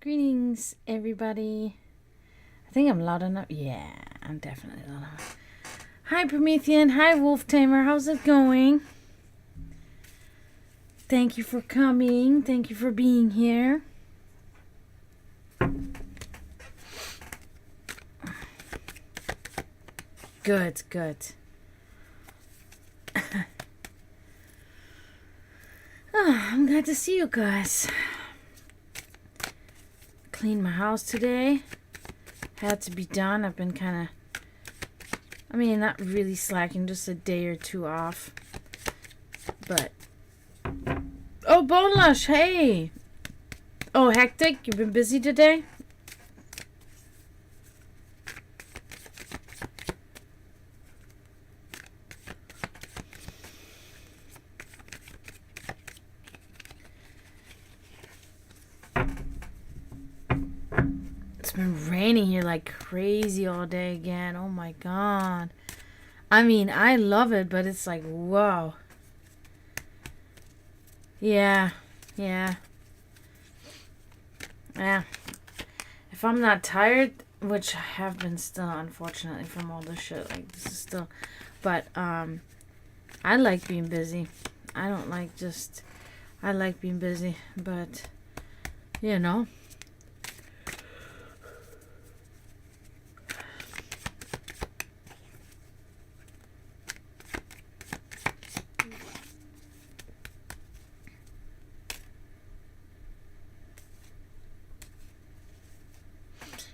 Greetings, everybody. I think I'm loud enough. Yeah, I'm definitely loud enough. Hi, Promethean. Hi, Wolf Tamer. How's it going? Thank you for coming. Thank you for being here. Good, good. I'm glad to see you guys. Cleaned my house today. Had to be done. I've been kind of, not really slacking, just a day or two off. But, oh, Bonelash, hey! Oh, hectic? You've been busy today? It's been raining here like crazy all day again. Oh my god. I love it, but it's like, whoa. Yeah. If I'm not tired, which I have been still, unfortunately, from all this shit, like, this is still, but, I like being busy. I don't like I like being busy, but, you know.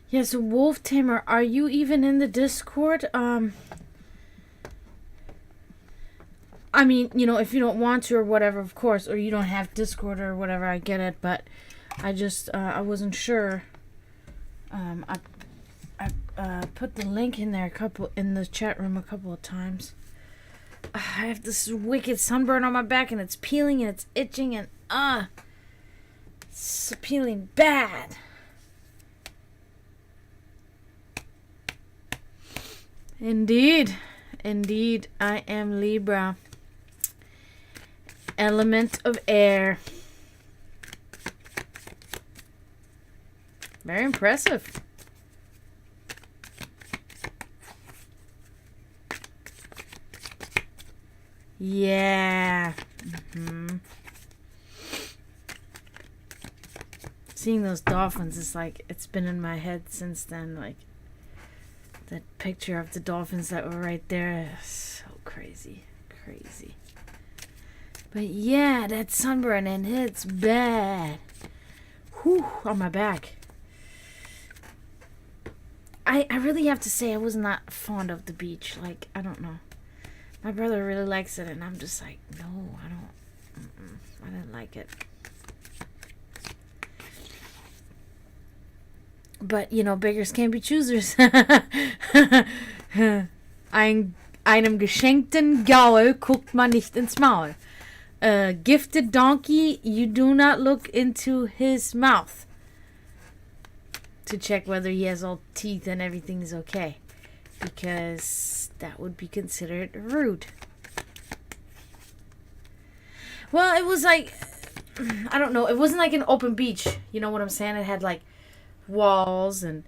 Yes, Wolf Tamer, are you even in the Discord? If you don't want to or whatever, of course, or you don't have Discord or whatever, I get it, but I just, I wasn't sure. I put the link in there in the chat room a couple of times. I have this wicked sunburn on my back, and it's peeling, and it's itching, and, it's peeling bad. Indeed, I am Libra. Element of air. Very impressive. Yeah. Seeing those dolphins is like, it's been in my head since then, like, that picture of the dolphins that were right there is so crazy. But yeah, that sunburn, and it's bad. Whew, on my back. I really have to say I was not fond of the beach. Like, I don't know. My brother really likes it, and I'm just like, no, I don't. I didn't like it. But, beggars can't be choosers. Einem geschenkten Gaul guckt man nicht ins Maul. A gifted donkey, you do not look into his mouth to check whether he has all teeth and everything is okay, because that would be considered rude. Well, it was like, I don't know, it wasn't like an open beach, you know what I'm saying? It had like walls and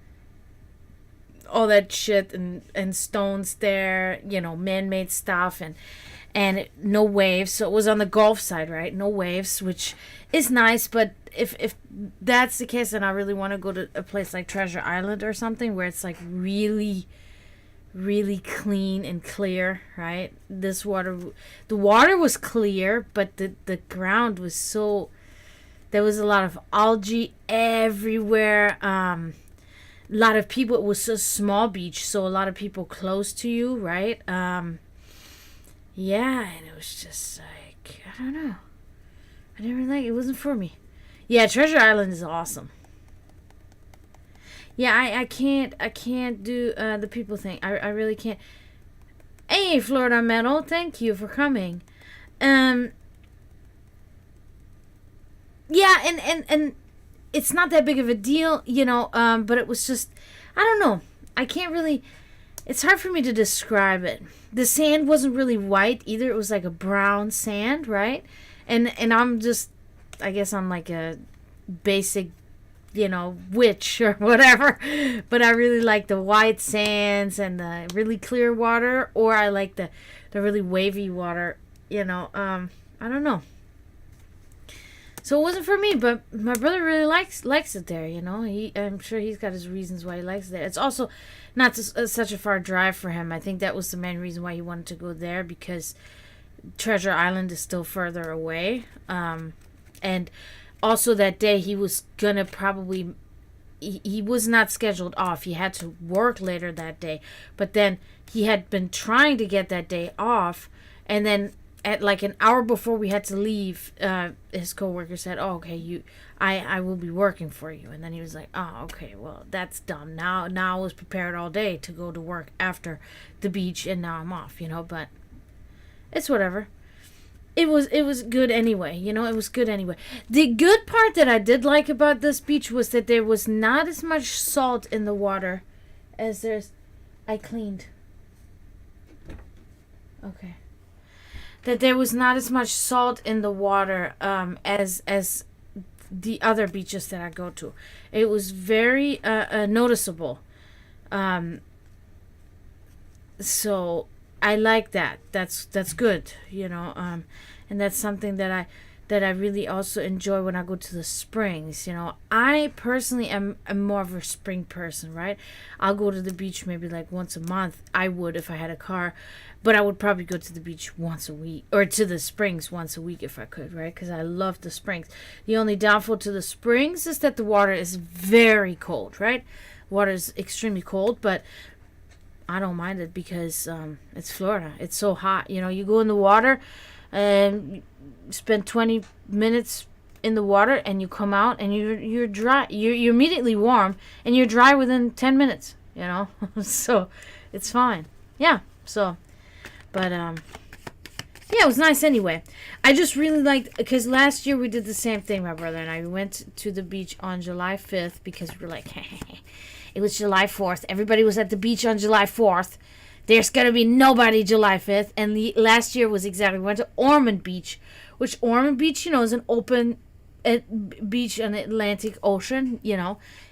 all that shit and stones there, man-made stuff, and no waves. So it was on the Gulf side, right? No waves, which is nice, but if that's the case, then I really want to go to a place like Treasure Island or something where it's like really, really clean and clear, right? The water was clear, but the ground was so, there was a lot of algae everywhere. A lot of people, it was a small beach, so a lot of people close to you, right? Yeah, and it was just like, I don't know. I didn't really like it. It wasn't for me. Yeah, Treasure Island is awesome. Yeah, I can't do the people thing. I really can't. Hey, Florida Metal, thank you for coming. Yeah, and it's not that big of a deal, but it was just, I don't know. I can't really, it's hard for me to describe it. The sand wasn't really white either. It was like a brown sand, right? And I'm just, I guess I'm like a basic witch or whatever. But I really like the white sands and the really clear water, or I like the really wavy water. I don't know. So it wasn't for me, but my brother really likes it there. I'm sure he's got his reasons why he likes it there. It's also not such a far drive for him. I think that was the main reason why he wanted to go there, because Treasure Island is still further away. And also that day he was gonna probably, he was not scheduled off. He had to work later that day, but then he had been trying to get that day off, and then at like an hour before we had to leave, his coworker said, "Oh, okay, I will be working for you." And then he was like, "Oh, okay, well, that's dumb. Now I was prepared all day to go to work after the beach, and now I'm off, but it's whatever." It was good anyway, it was good anyway. The good part that I did like about this beach was that there was not as much salt in the water as I cleaned. Okay. That there was not as much salt in the water as the other beaches that I go to. It was very noticeable. So I like that. That's good, and that's something that I really also enjoy when I go to the springs. I personally am more of a spring person, right? I'll go to the beach maybe like once a month. I would if I had a car, but I would probably go to the beach once a week, or to the springs once a week if I could, right? Because I love the springs. The only downfall to the springs is that the water is very cold, right? Water is extremely cold, but I don't mind it because it's Florida. It's so hot. You go in the water and spend 20 minutes in the water, and you come out and you're dry. You're immediately warm, and you're dry within 10 minutes. So it's fine. Yeah. So, but yeah, it was nice anyway. I just really liked, because last year we did the same thing, my brother and I. We went to the beach on July 5th because we were like, it was July 4th. Everybody was at the beach on July 4th. There's going to be nobody July 5th. And last year was exactly, we went to Ormond Beach, which Ormond Beach, is an open beach on the Atlantic Ocean,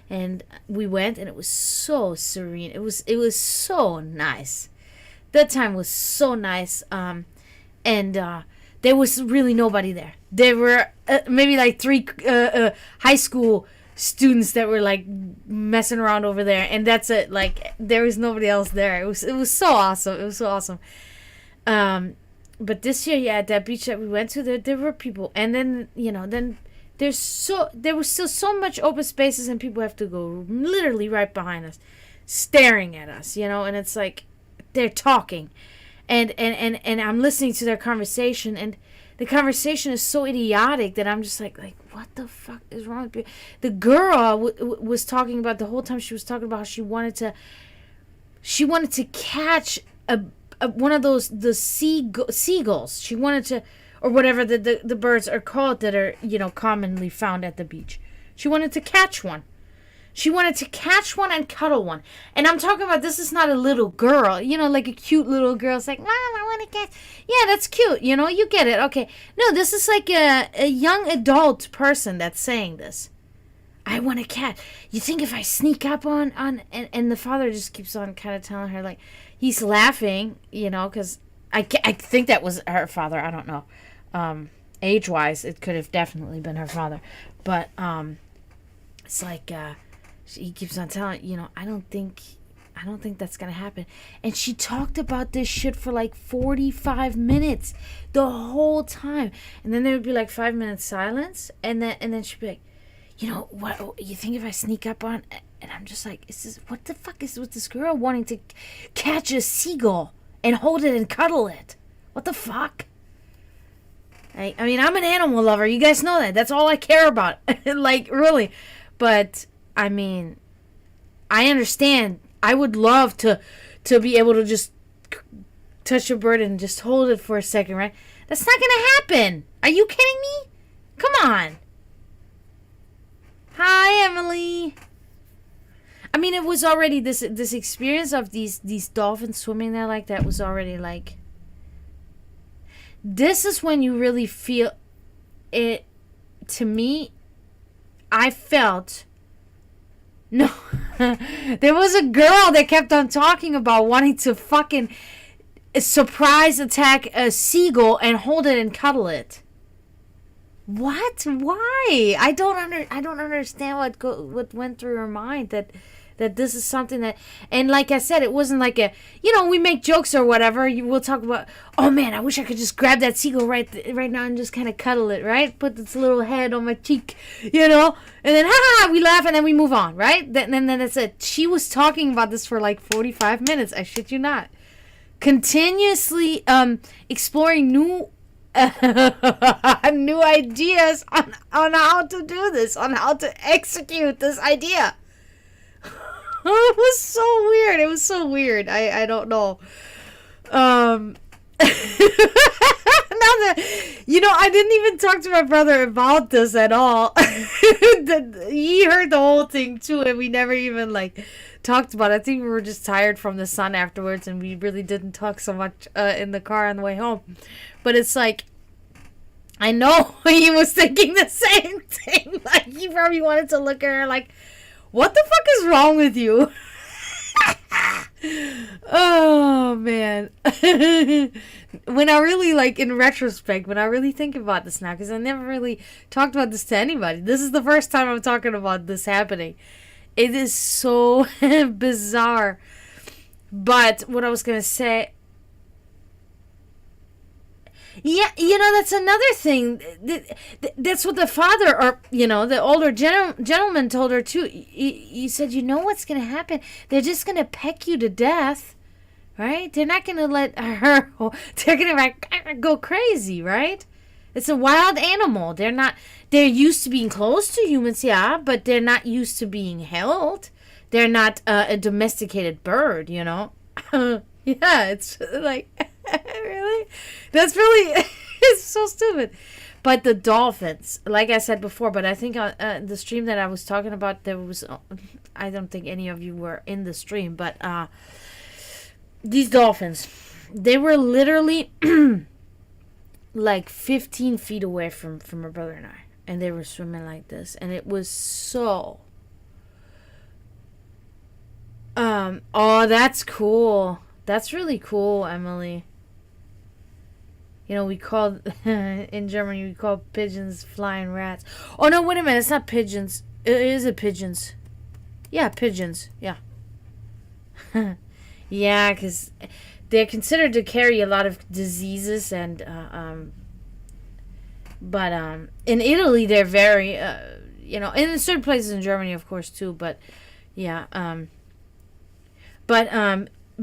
And we went, and it was so serene. It was so nice. That time was so nice. And there was really nobody there. There were maybe like 3 high school students that were like messing around over there, and that's it. Like, there was nobody else there. It was so awesome. It was so awesome. But this year, yeah, at that beach that we went to, there were people, and then then there was still so much open spaces, and people have to go literally right behind us, staring at us, and it's like they're talking, and I'm listening to their conversation, and the conversation is so idiotic that I'm just like what the fuck is wrong with you? The girl was talking about, the whole time she was talking about how she wanted to catch one of the seagulls. She wanted to, or whatever the birds are called that are commonly found at the beach. She wanted to catch one. She wanted to catch one and cuddle one. And I'm talking about, this is not a little girl, like a cute little girl. It's like, Mom, I want to catch. Yeah, that's cute. You get it. Okay. No, this is like a young adult person that's saying this. I want to catch. You think if I sneak up on and the father just keeps on kind of telling her, like, he's laughing, because I think that was her father. I don't know. Age-wise, it could have definitely been her father. But it's like, he keeps on telling, I don't think that's gonna happen. And she talked about this shit for like 45 minutes, the whole time. And then there would be like 5 minutes silence, and then she'd be like, what? You think if I sneak up on? And I'm just like, what the fuck is with this girl wanting to catch a seagull and hold it and cuddle it? What the fuck? I mean, I'm an animal lover. You guys know that. That's all I care about. Like, really. But I mean, I understand. I would love to be able to just touch a bird and just hold it for a second, right? That's not gonna happen. Are you kidding me? Come on. Hi, Emily. I mean, it was already this experience of these dolphins swimming there like that was already like. This is when you really feel it. To me, I felt No. There was a girl that kept on talking about wanting to fucking surprise attack a seagull and hold it and cuddle it. What? Why? I don't understand what went through her mind that this is something that, and like I said, it wasn't like a, we make jokes or whatever. We'll talk about, oh man, I wish I could just grab that seagull right now and just kind of cuddle it, right? Put its little head on my cheek, and then we laugh and then we move on, right? Then that's it. She was talking about this for like 45 minutes. I shit you not. Continuously exploring new new ideas on how to do this, on how to execute this idea. It was so weird. I don't know. Now that, I didn't even talk to my brother about this at all. He heard the whole thing too, and we never even talked about it. I think we were just tired from the sun afterwards, and we really didn't talk so much in the car on the way home. But it's like, I know he was thinking the same thing. Like, he probably wanted to look at her like, what the fuck is wrong with you? Oh, man. When I really, in retrospect, when I really think about this now, because I never really talked about this to anybody. This is the first time I'm talking about this happening. It is so bizarre. But what I was going to say... Yeah, that's another thing. That's what the father, or, the older gentleman told her, too. He said, what's going to happen? They're just going to peck you to death, right? They're not going to let her, they're going to go crazy, right? It's a wild animal. They're used to being close to humans, yeah, but they're not used to being held. They're not a domesticated bird, Yeah, it's like... Really? That's really... It's so stupid. But the dolphins, like I said before, but I think on the stream that I was talking about, there was... I don't think any of you were in the stream, but these dolphins, they were literally 15 feet away from my brother and I. And they were swimming like this. And it was so... Oh, that's cool. That's really cool, Emily. We call, in Germany, we call pigeons flying rats. Oh, no, wait a minute. It's not pigeons. It is a pigeons. Yeah, pigeons. Yeah. Yeah, because they're considered to carry a lot of diseases and, but, in Italy, they're very, and in certain places in Germany, of course, too, but, yeah,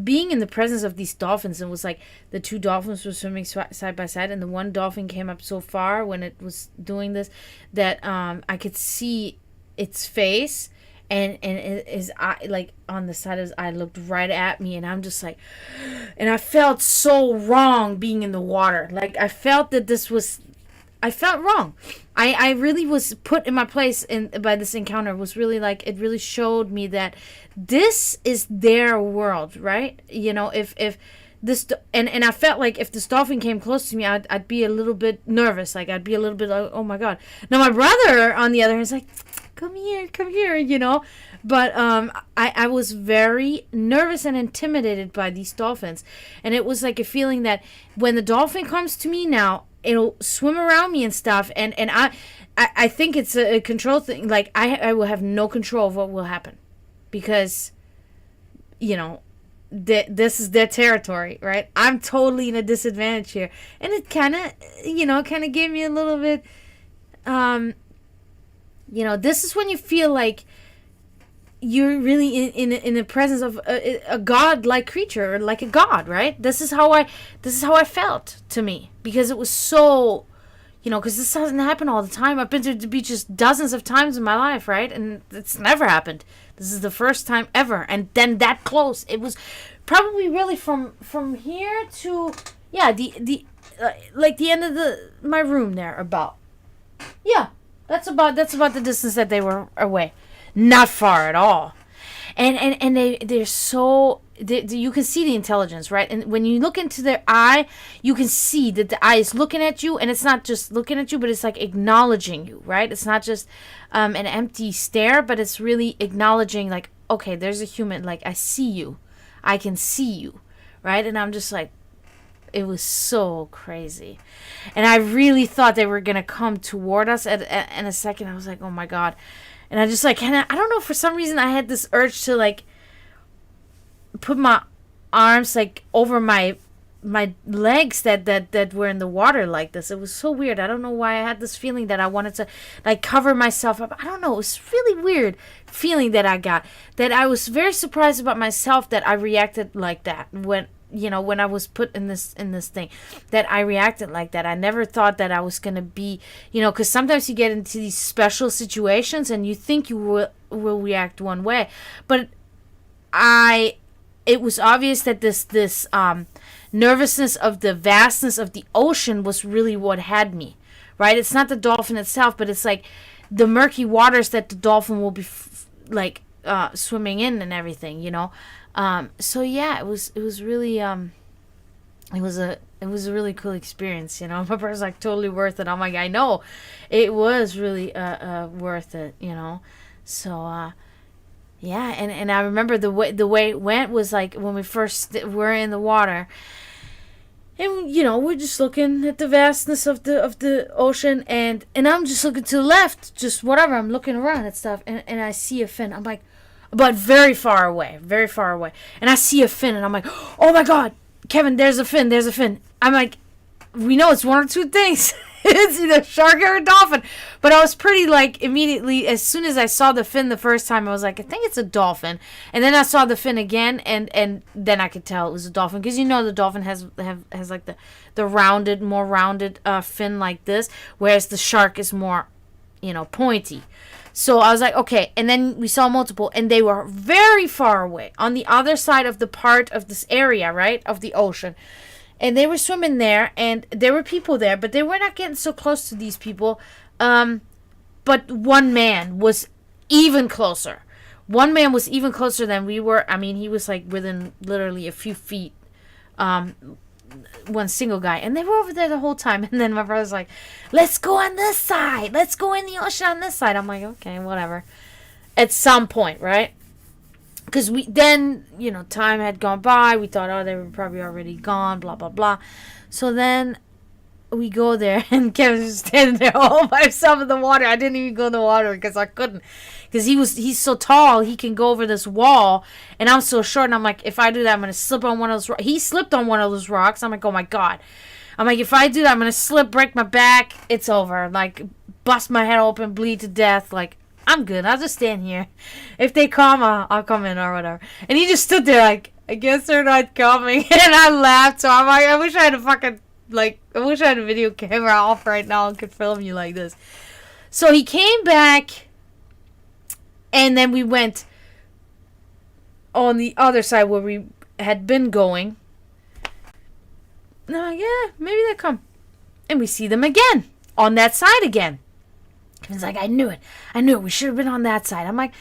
being in the presence of these dolphins, it was like the two dolphins were swimming side by side, and the one dolphin came up so far when it was doing this that I could see its face, and his eye, on the side of his eye, looked right at me, and I'm just like, and I felt so wrong being in the water. I felt that I felt wrong. I really was put in my place by this encounter. It was really it really showed me that this is their world, right? If this, and I felt like if this dolphin came close to me, I'd be a little bit nervous. I'd be a little bit like, oh my God. Now my brother, on the other hand, is like, come here, But I was very nervous and intimidated by these dolphins. And it was like a feeling that when the dolphin comes to me now, it'll swim around me and stuff, and I think it's a control thing. I will have no control of what will happen, because this is their territory, right? I'm totally in a disadvantage here, and it kind of gave me a little bit this is when you feel like you're really in the presence of a god-like creature, or like a god, right? This is how I felt, to me, because it was so, because this doesn't happen all the time. I've been to the beaches dozens of times in my life, right? And it's never happened. This is the first time ever, and then that close. It was probably really from here to the end of my room there, about. Yeah, that's about the distance that they were away. Not far at all. and they're so, you can see the intelligence, right? And when you look into their eye, you can see that the eye is looking at you, and it's not just looking at you, but it's like acknowledging you, right? It's not just an empty stare, but it's really acknowledging, like, okay, there's a human, like, I see you, I can see you, right? And I'm just like, it was so crazy. And I really thought they were going to come toward us in a second. I was like, oh my God. And I just like, I don't know, for some reason I had this urge to like put my arms like over my legs that were in the water like this. It was so weird. I don't know why I had this feeling that I wanted to like cover myself up. I don't know. It was really weird feeling that I got, that I was very surprised about myself that I reacted like that when I was put in this thing, that I reacted like that. I never thought that I was going to be, because sometimes you get into these special situations and you think you will react one way. But it was obvious that this nervousness of the vastness of the ocean was really what had me, right? It's not the dolphin itself, but it's like the murky waters that the dolphin will be swimming in and everything, so yeah, it was really it was a really cool experience, My brother's like, totally worth it. I'm like, I know, it was really worth it, So yeah, and I remember the way it went was like when we first were in the water, and we're just looking at the vastness of the ocean, and I'm just looking to the left, just whatever. I'm looking around at stuff, and I see a fin. I'm like, but very far away. And I see a fin, and I'm like, oh my God, Kevin, there's a fin. I'm like, we know it's one or two things. It's either a shark or a dolphin. But I was pretty like, immediately, as soon as I saw the fin the first time, I was like, I think it's a dolphin. And then I saw the fin again, and then I could tell it was a dolphin. Because the dolphin has like the more rounded fin like this, whereas the shark is more, pointy. So I was like, okay. And then we saw multiple, and they were very far away on the other side of the part of this area, right, of the ocean. And they were swimming there, and there were people there, but they were not getting so close to these people. But one man was even closer. One man was even closer than we were. I mean, he was like within literally a few feet. One single guy, and they were over there the whole time. And then my brother's like, let's go on this side, let's go in the ocean on this side. I'm like, okay, whatever, at some point, right? Because time had gone by. We thought, oh, they were probably already gone, blah blah blah. So then we go there, and Kevin's just standing there all by himself in the water. I didn't even go in the water because I couldn't, because he's so tall, he can go over this wall, and I'm so short, and I'm like, if I do that, I'm gonna slip on one of those rocks. He slipped on one of those rocks. I'm like, oh my God. I'm like, if I do that, I'm gonna slip, break my back, it's over, like bust my head open, bleed to death. Like, I'm good, I'll just stand here. If they come, I'll come in or whatever. And he just stood there like, I guess they're not coming. And I laughed. So I'm like, I wish I had a video camera off right now and could film you like this. So he came back, and then we went on the other side where we had been going. No, yeah, maybe they'll come. And we see them again on that side again. And it's like, I knew it. We should have been on that side. I'm like,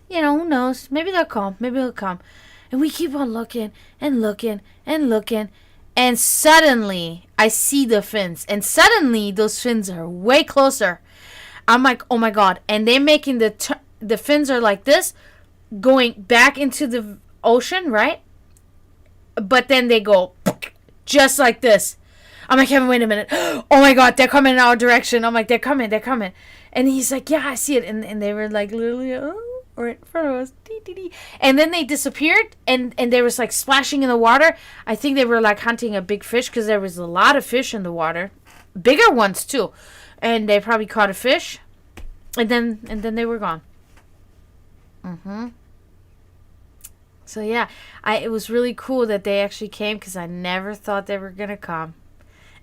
who knows? Maybe they'll come. And we keep on looking and looking and looking. And suddenly, I see the fins. And suddenly, those fins are way closer. I'm like, oh my God. And they're making the fins are like this, going back into the ocean, right? But then they go just like this. I'm like, Kevin, wait a minute. Oh my God, they're coming in our direction. I'm like, they're coming. And he's like, yeah, I see it. And they were like literally right in front of us. And then they disappeared, and they was like splashing in the water. I think they were like hunting a big fish, because there was a lot of fish in the water. Bigger ones too. And they probably caught a fish. And then they were gone. So yeah, it was really cool that they actually came, because I never thought they were going to come.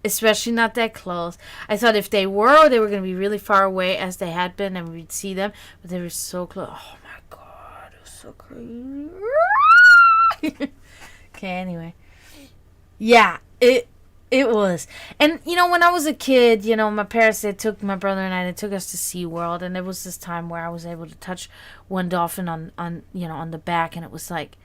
Especially not that close. I thought if they were going to be really far away, as they had been, and we'd see them. But they were so close. Oh my God, it was so crazy. Okay, anyway. Yeah, It was. And, when I was a kid, my parents, they took my brother and I, they took us to SeaWorld. And there was this time where I was able to touch one dolphin on the back. And it was like,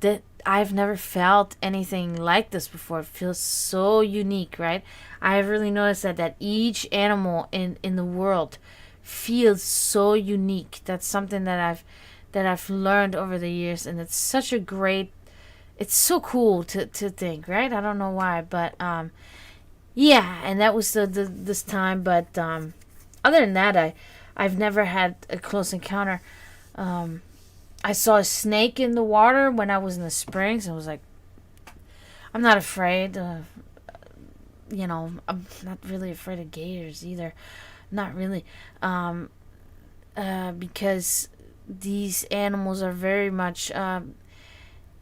that I've never felt anything like this before. It feels so unique, right? I have really noticed that each animal in the world feels so unique. That's something that I've learned over the years. And it's such a great, it's so cool to think, right? I don't know why, but yeah, and that was this time. But other than that, I've never had a close encounter. I saw a snake in the water when I was in the springs. I was like, I'm not afraid. I'm not really afraid of gators either. Not really, because these animals are very much.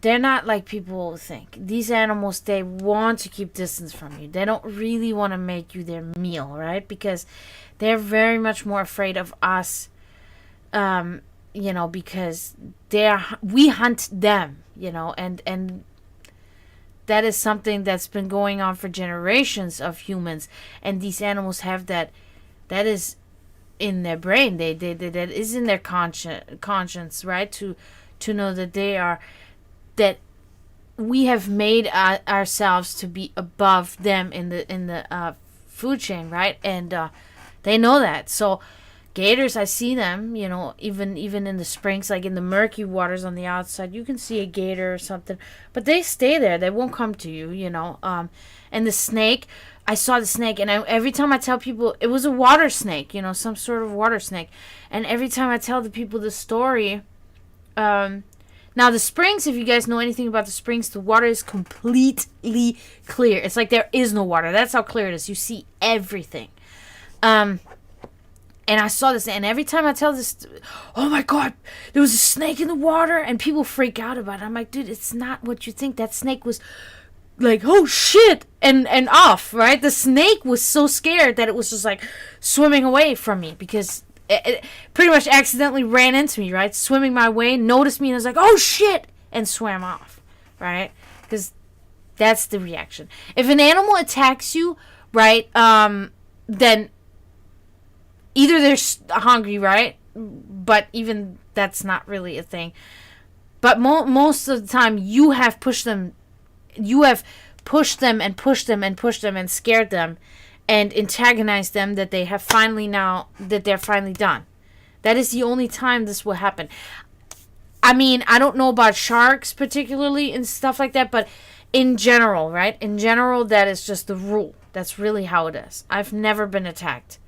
They're not like people think. These animals, they want to keep distance from you. They don't really want to make you their meal, right? Because they're very much more afraid of us, because we hunt them, and that is something that's been going on for generations of humans. And these animals have that is in their brain. That is in their conscience, right? To know that we have made ourselves to be above them in the food chain, right? And they know that. So gators, I see them, even in the springs, like in the murky waters on the outside, you can see a gator or something, but they stay there. They won't come to you, And the snake, I saw the snake, and every time I tell people, it was a water snake, some sort of water snake. And every time I tell the people the story, now, the springs, if you guys know anything about the springs, the water is completely clear. It's like there is no water. That's how clear it is. You see everything. And I saw this, and every time I tell this, oh my God, there was a snake in the water, and people freak out about it. I'm like, dude, it's not what you think. That snake was like, oh shit, and off, right? The snake was so scared that it was just like swimming away from me because it pretty much accidentally ran into me, right? Swimming my way, noticed me, and was like, oh shit, and swam off, right? Because that's the reaction. If an animal attacks you, right, then either they're hungry, right? But even that's not really a thing. But most of the time, you have pushed them and pushed them and pushed them and scared them and antagonize them that they're finally done. That is the only time this will happen. I mean, I don't know about sharks particularly and stuff like that, but in general, right? In general, that is just the rule. That's really how it is. I've never been attacked.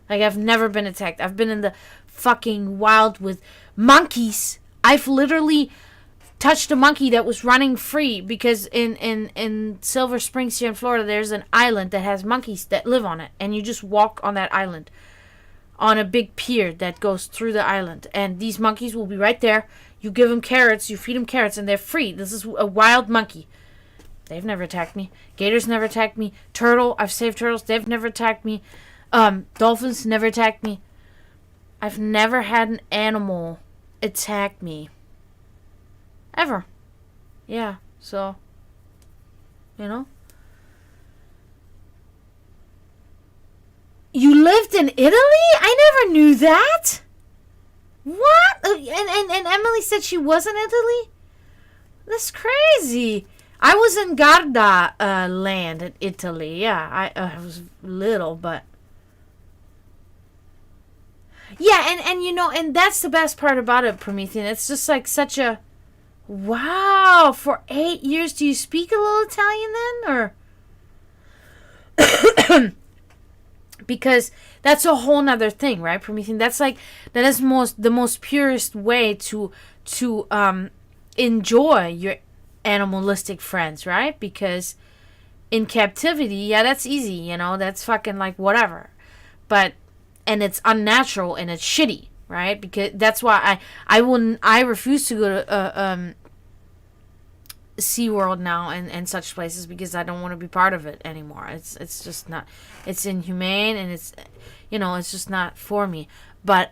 I've been in the fucking wild with monkeys. I've literally touched a monkey that was running free because in Silver Springs here in Florida, there's an island that has monkeys that live on it, and you just walk on that island on a big pier that goes through the island, and these monkeys will be right there. You give them carrots, you feed them carrots, and they're free. This is a wild monkey. They've never attacked me. Gators never attacked me. I've saved turtles. They've never attacked me. Dolphins never attacked me. I've never had an animal attack me. Ever. Yeah, so, You lived in Italy? I never knew that. What? And Emily said she was in Italy? That's crazy. I was in Garda land in Italy. Yeah, I was little, but... Yeah, and that's the best part about it, Promethean. It's just like such a... Wow, for 8 years, do you speak a little Italian then, or? Because that's a whole nother thing, right, Promethean? That is the most purest way to enjoy your animalistic friends, right? Because in captivity, yeah, that's easy, that's fucking like whatever, and it's unnatural and it's shitty, right? Because that's why I refuse to go to SeaWorld now and such places because I don't want to be part of it anymore. It's just not. It's inhumane and it's just not for me. But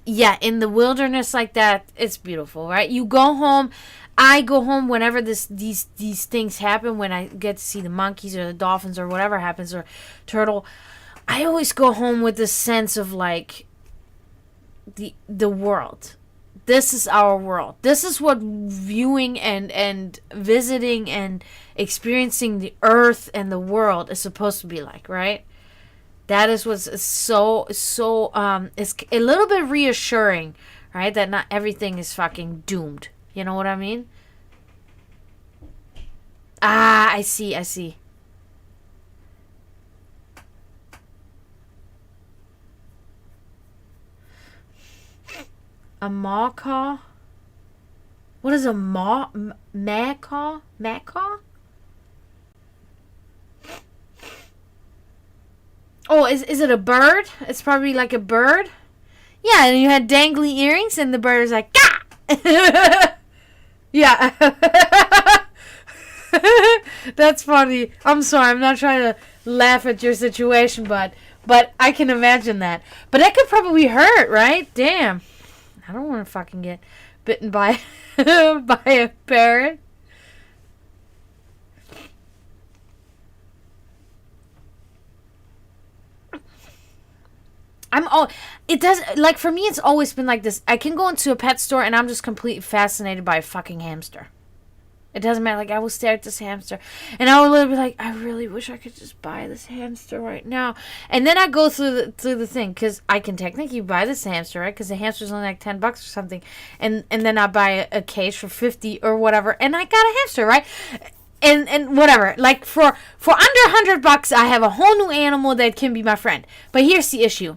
yeah, in the wilderness like that, it's beautiful, right? You go home. I go home whenever these things happen. When I get to see the monkeys or the dolphins or whatever happens, or turtle, I always go home with this sense of like the world. This is our world. This is what viewing and visiting and experiencing the earth and the world is supposed to be like, right? That is what's so it's a little bit reassuring, right? That not everything is fucking doomed. You know what I mean? Ah, I see. A macaw? What is a macaw? Macaw? Oh, is it a bird? It's probably like a bird. Yeah, and you had dangly earrings, and the bird is like, Gah! Yeah. That's funny. I'm sorry. I'm not trying to laugh at your situation, but I can imagine that. But that could probably hurt, right? Damn. I don't want to fucking get bitten by by a parrot. It does, like, for me, it's always been like this. I can go into a pet store and I'm just completely fascinated by a fucking hamster. It doesn't matter. Like, I will stare at this hamster and I will literally be like, I really wish I could just buy this hamster right now. And then I go through the thing, because I can technically buy this hamster, right? Because the hamster's only like $10 or something. And then I buy a cage for 50 or whatever. And I got a hamster, right? And whatever. Like, for under $100, I have a whole new animal that can be my friend. But here's the issue.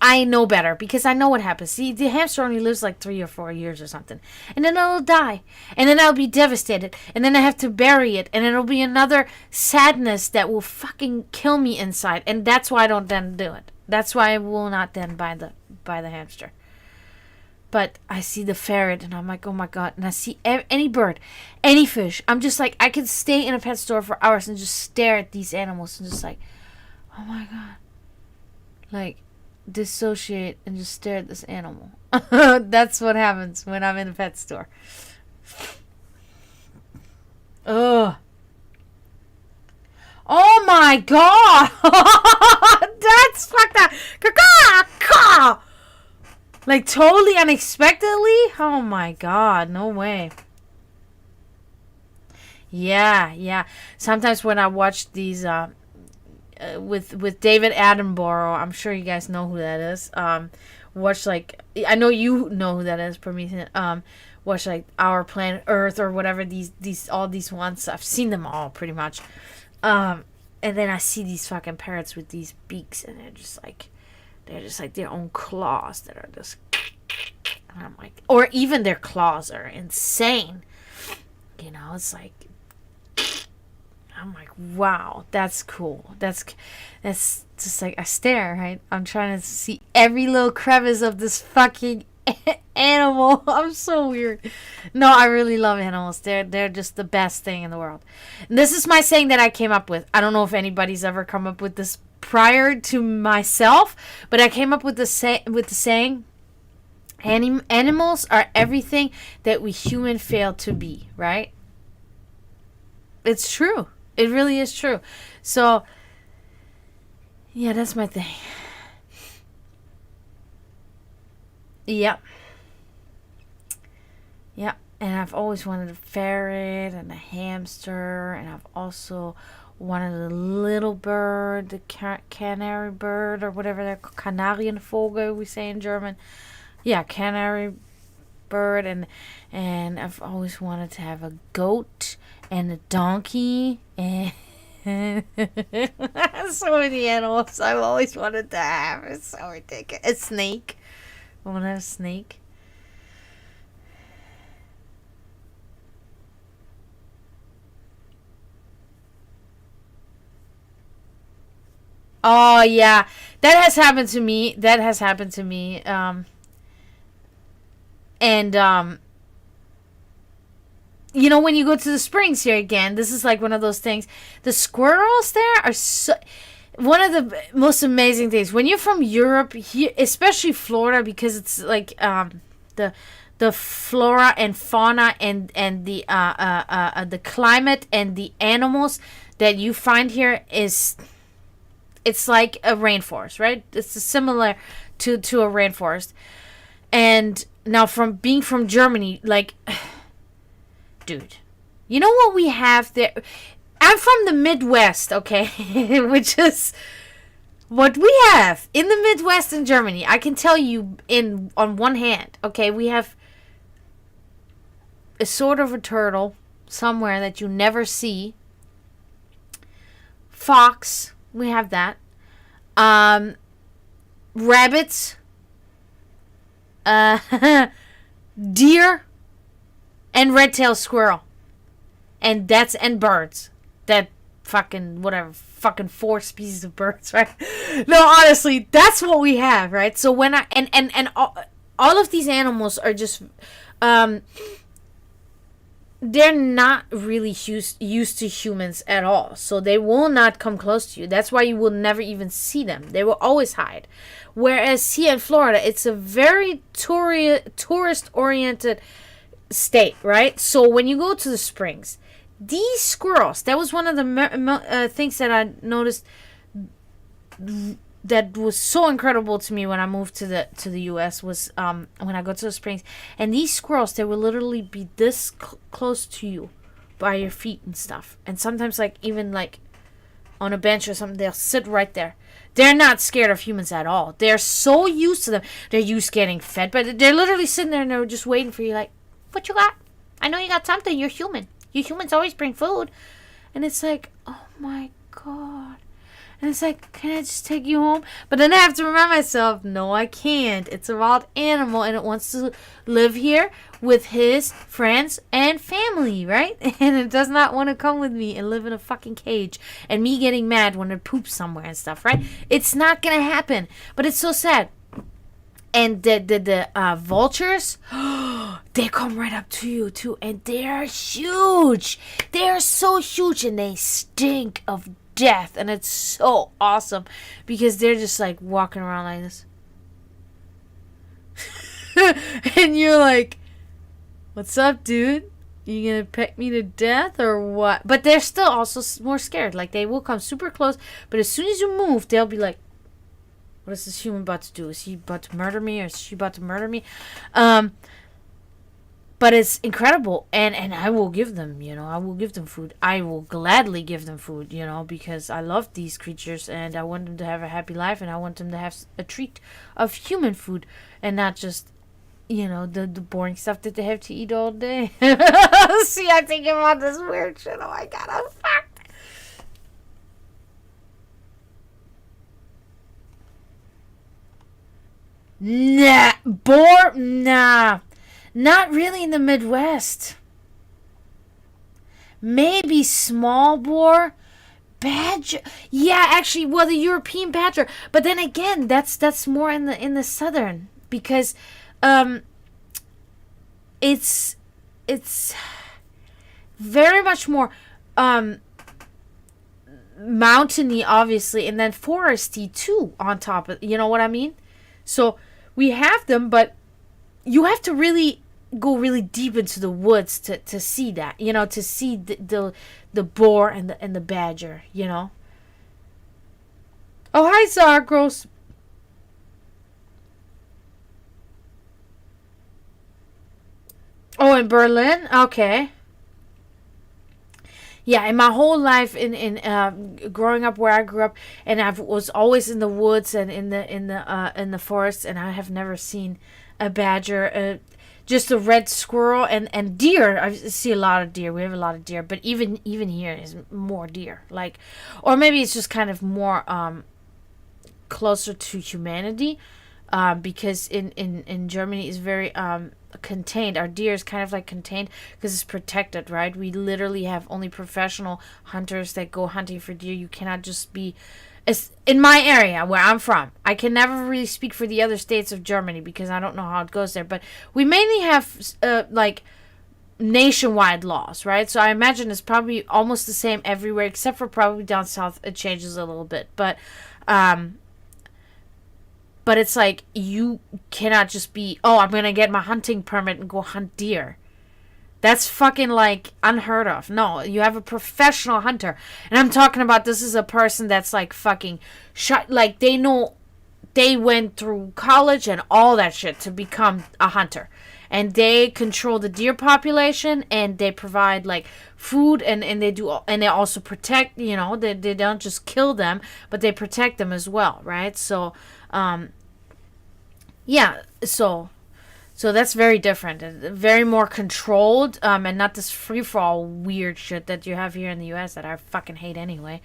I know better, because I know what happens. See, the hamster only lives like 3 or 4 years or something. And then it'll die. And then I'll be devastated. And then I have to bury it. And it'll be another sadness that will fucking kill me inside. And that's why I don't then do it. That's why I will not then buy the hamster. But I see the ferret and I'm like, oh my God. And I see any bird, any fish. I'm just like, I could stay in a pet store for hours and just stare at these animals and just like, oh my God. Like, dissociate and just stare at this animal. That's what happens when I'm in a pet store. Ugh. Oh my God. That's fucked up. Like, totally unexpectedly. Oh my God. No way. Yeah. Sometimes when I watch these with David Attenborough, I'm sure you guys know who that is. Watch, like, I know you know who that is, Prometheus. Watch, like, Our Planet Earth or whatever, all these ones. I've seen them all pretty much. And then I see these fucking parrots with these beaks, and they're just like their own claws that are just, and I'm like, or even their claws are insane. You know, it's like, I'm like, wow, that's cool. That's just like, I stare, right? I'm trying to see every little crevice of this fucking animal. I'm so weird. No, I really love animals. They're just the best thing in the world. And this is my saying that I came up with. I don't know if anybody's ever come up with this prior to myself, but I came up with the saying, animals are everything that we human fail to be, right? It's true. It really is true. So, yeah, that's my thing. Yep. And I've always wanted a ferret and a hamster, and I've also wanted a little bird, the canary bird, or whatever they're called, Kanarienvogel, we say in German. Yeah, canary bird, and I've always wanted to have a goat and a donkey, and so many animals I've always wanted to have. It's so ridiculous. A snake. I want to have a snake. Oh yeah, that has happened to me. And you know, when you go to the springs here again, this is like one of those things. The squirrels there are so. one of the most amazing things when you're from Europe, here, especially Florida, because it's like the flora and fauna and the climate and the animals that you find here is, it's like a rainforest, right? It's similar to a rainforest. And now, from being from Germany, like, dude, you know what we have there? I'm from the Midwest, okay? Which is what we have in the Midwest in Germany. I can tell you on one hand, okay? We have a sort of a turtle somewhere that you never see. Fox, we have that. Rabbits, deer, and red-tailed squirrel, and birds. That fucking whatever, fucking 4 species of birds, right? No, honestly, that's what we have, right? So when I and all of these animals are just they're not really used to humans at all. So they will not come close to you. That's why you will never even see them. They will always hide. Whereas here in Florida, it's a very tourist-oriented state, right? So when you go to the springs, these squirrels, that was one of the things that I noticed that was so incredible to me when I moved to the U.S. was when I go to the springs, and these squirrels, they will literally be this close to you by your feet and stuff, and sometimes like even like on a bench or something, they'll sit right there. They're not scared of humans at all. They're so used to them. They're used getting fed, but they're literally sitting there and they're just waiting for you, like, what you got? I know you got something. You're human. You humans always bring food. And it's like, oh my God. And it's like, can I just take you home? But then I have to remind myself, no, I can't. It's a wild animal and it wants to live here with his friends and family, right? And it does not want to come with me and live in a fucking cage. And me getting mad when it poops somewhere and stuff, right? It's not going to happen. But it's so sad. And the vultures, they come right up to you too. And they're huge. They're so huge and they stink of death. And it's so awesome because they're just like walking around like this. And you're like, what's up, dude? You gonna peck me to death or what? But they're still also more scared. Like, they will come super close. But as soon as you move, they'll be like, what is this human about to do? Is he about to murder me or is she about to murder me? But it's incredible. And I will give them, I will give them food. I will gladly give them food, because I love these creatures and I want them to have a happy life and I want them to have a treat of human food and not just, the boring stuff that they have to eat all day. See, I think about this weird shit. Oh my God, I'm fucked. Nah, boar? Nah. Not really in the Midwest. Maybe small boar. Badger. Yeah, actually, well, the European badger. But then again, that's more in the southern because it's very much more mountainy, obviously, and then foresty too on top of, you know what I mean? So we have them, but you have to really go really deep into the woods to see that, to see the boar and the badger, Oh, hi, Zagros. Oh, in Berlin? Okay. Yeah, in my whole life, in growing up where I grew up, and I was always in the woods and in the forest, and I have never seen a badger, just a red squirrel and deer. I see a lot of deer. We have a lot of deer, but even here is more deer. Like, or maybe it's just kind of more closer to humanity, because in Germany is very contained. Our deer is kind of like contained because it's protected, right? We literally have only professional hunters that go hunting for deer. You cannot just be, in my area where I'm from. I can never really speak for the other states of Germany because I don't know how it goes there, but we mainly have like nationwide laws, right? So I imagine it's probably almost the same everywhere, except for probably down south it changes a little bit. But it's like you cannot just be, oh, I'm gonna get my hunting permit and go hunt deer. That's fucking like unheard of. No, you have a professional hunter. And I'm talking about this is a person that's like fucking shot. Like they know they went through college and all that shit to become a hunter. And they control the deer population and they provide like food and they also protect, they don't just kill them, but they protect them as well, right? So, yeah, so that's very different and very more controlled, and not this free-for-all weird shit that you have here in the U.S. that I fucking hate anyway.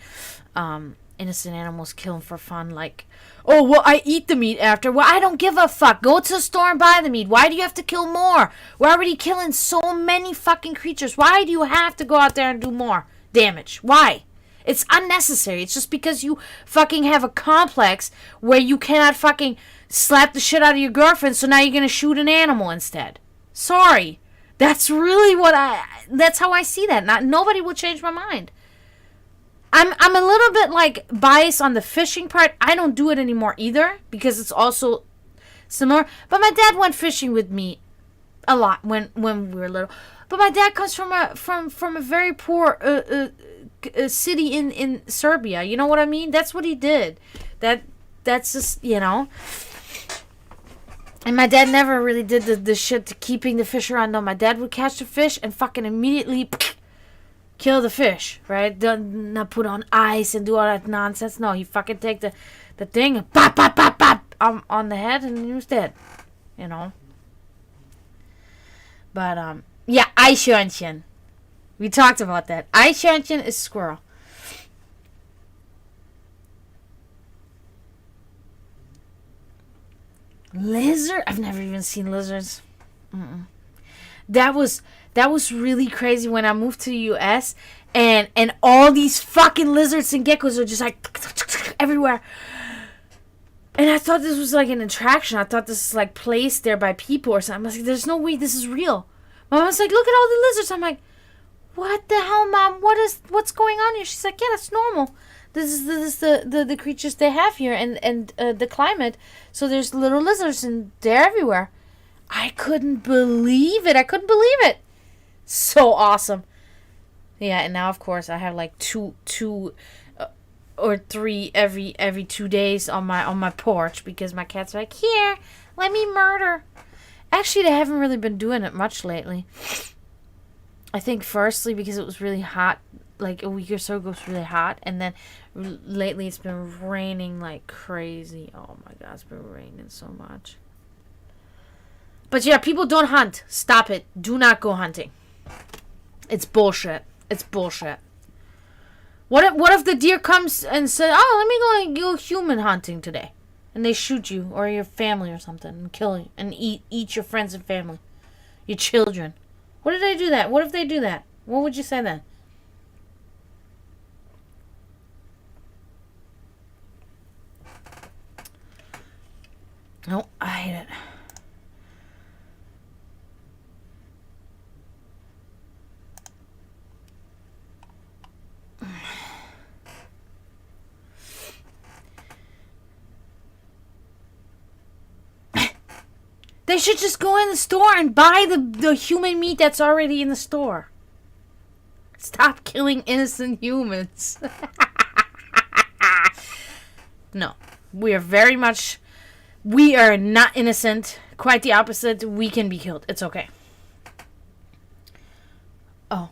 Innocent animals killing for fun, like, oh, well, I eat the meat after. Well, I don't give a fuck. Go to the store and buy the meat. Why do you have to kill more? We're already killing so many fucking creatures. Why do you have to go out there and do more damage? Why? It's unnecessary. It's just because you fucking have a complex where you cannot fucking slap the shit out of your girlfriend, so now you're gonna shoot an animal instead. Sorry. That's really that's how I see that. Nobody will change my mind. I'm a little bit like biased on the fishing part. I don't do it anymore either because it's also similar. But my dad went fishing with me a lot when we were little. But my dad comes from a very poor city in Serbia. You know what I mean? That's what he did. That's just, And my dad never really did the shit to keeping the fish around. No, my dad would catch the fish and fucking immediately kill the fish, right? Not put on ice and do all that nonsense. No, he fucking take the thing and pop, pop, pop, pop on the head and he was dead. But, yeah, Eichhörnchen. We talked about that. Eichhörnchen is squirrel. Lizard? I've never even seen lizards. That was really crazy when I moved to the U.S. and all these fucking lizards and geckos are just like everywhere. And I thought this was like an attraction. I thought this was like placed there by people or something. I was like, there's no way this is real. My mom's like, look at all the lizards. I'm like, what the hell, Mom? What's going on here? She's like, yeah, that's normal. This is the creatures they have here and the climate. So there's little lizards and they're everywhere. I couldn't believe it. So awesome. Yeah, and now of course I have like two or three every 2 days on my porch because my cats are like, here, let me murder. Actually, they haven't really been doing it much lately. I think firstly because it was really hot, like a week or so ago it was really hot, and then lately it's been raining like crazy. Oh my god, it's been raining so much. But yeah, people don't hunt. Stop it. Do not go hunting. It's bullshit. What if the deer comes and says, oh, let me go human hunting today, and they shoot you or your family or something and kill you and eat your friends and family, your children? What if they do that? What would you say then? No, I hate it. They should just go in the store and buy the human meat that's already in the store. Stop killing innocent humans. No. We are not innocent. Quite the opposite. We can be killed. It's okay. Oh.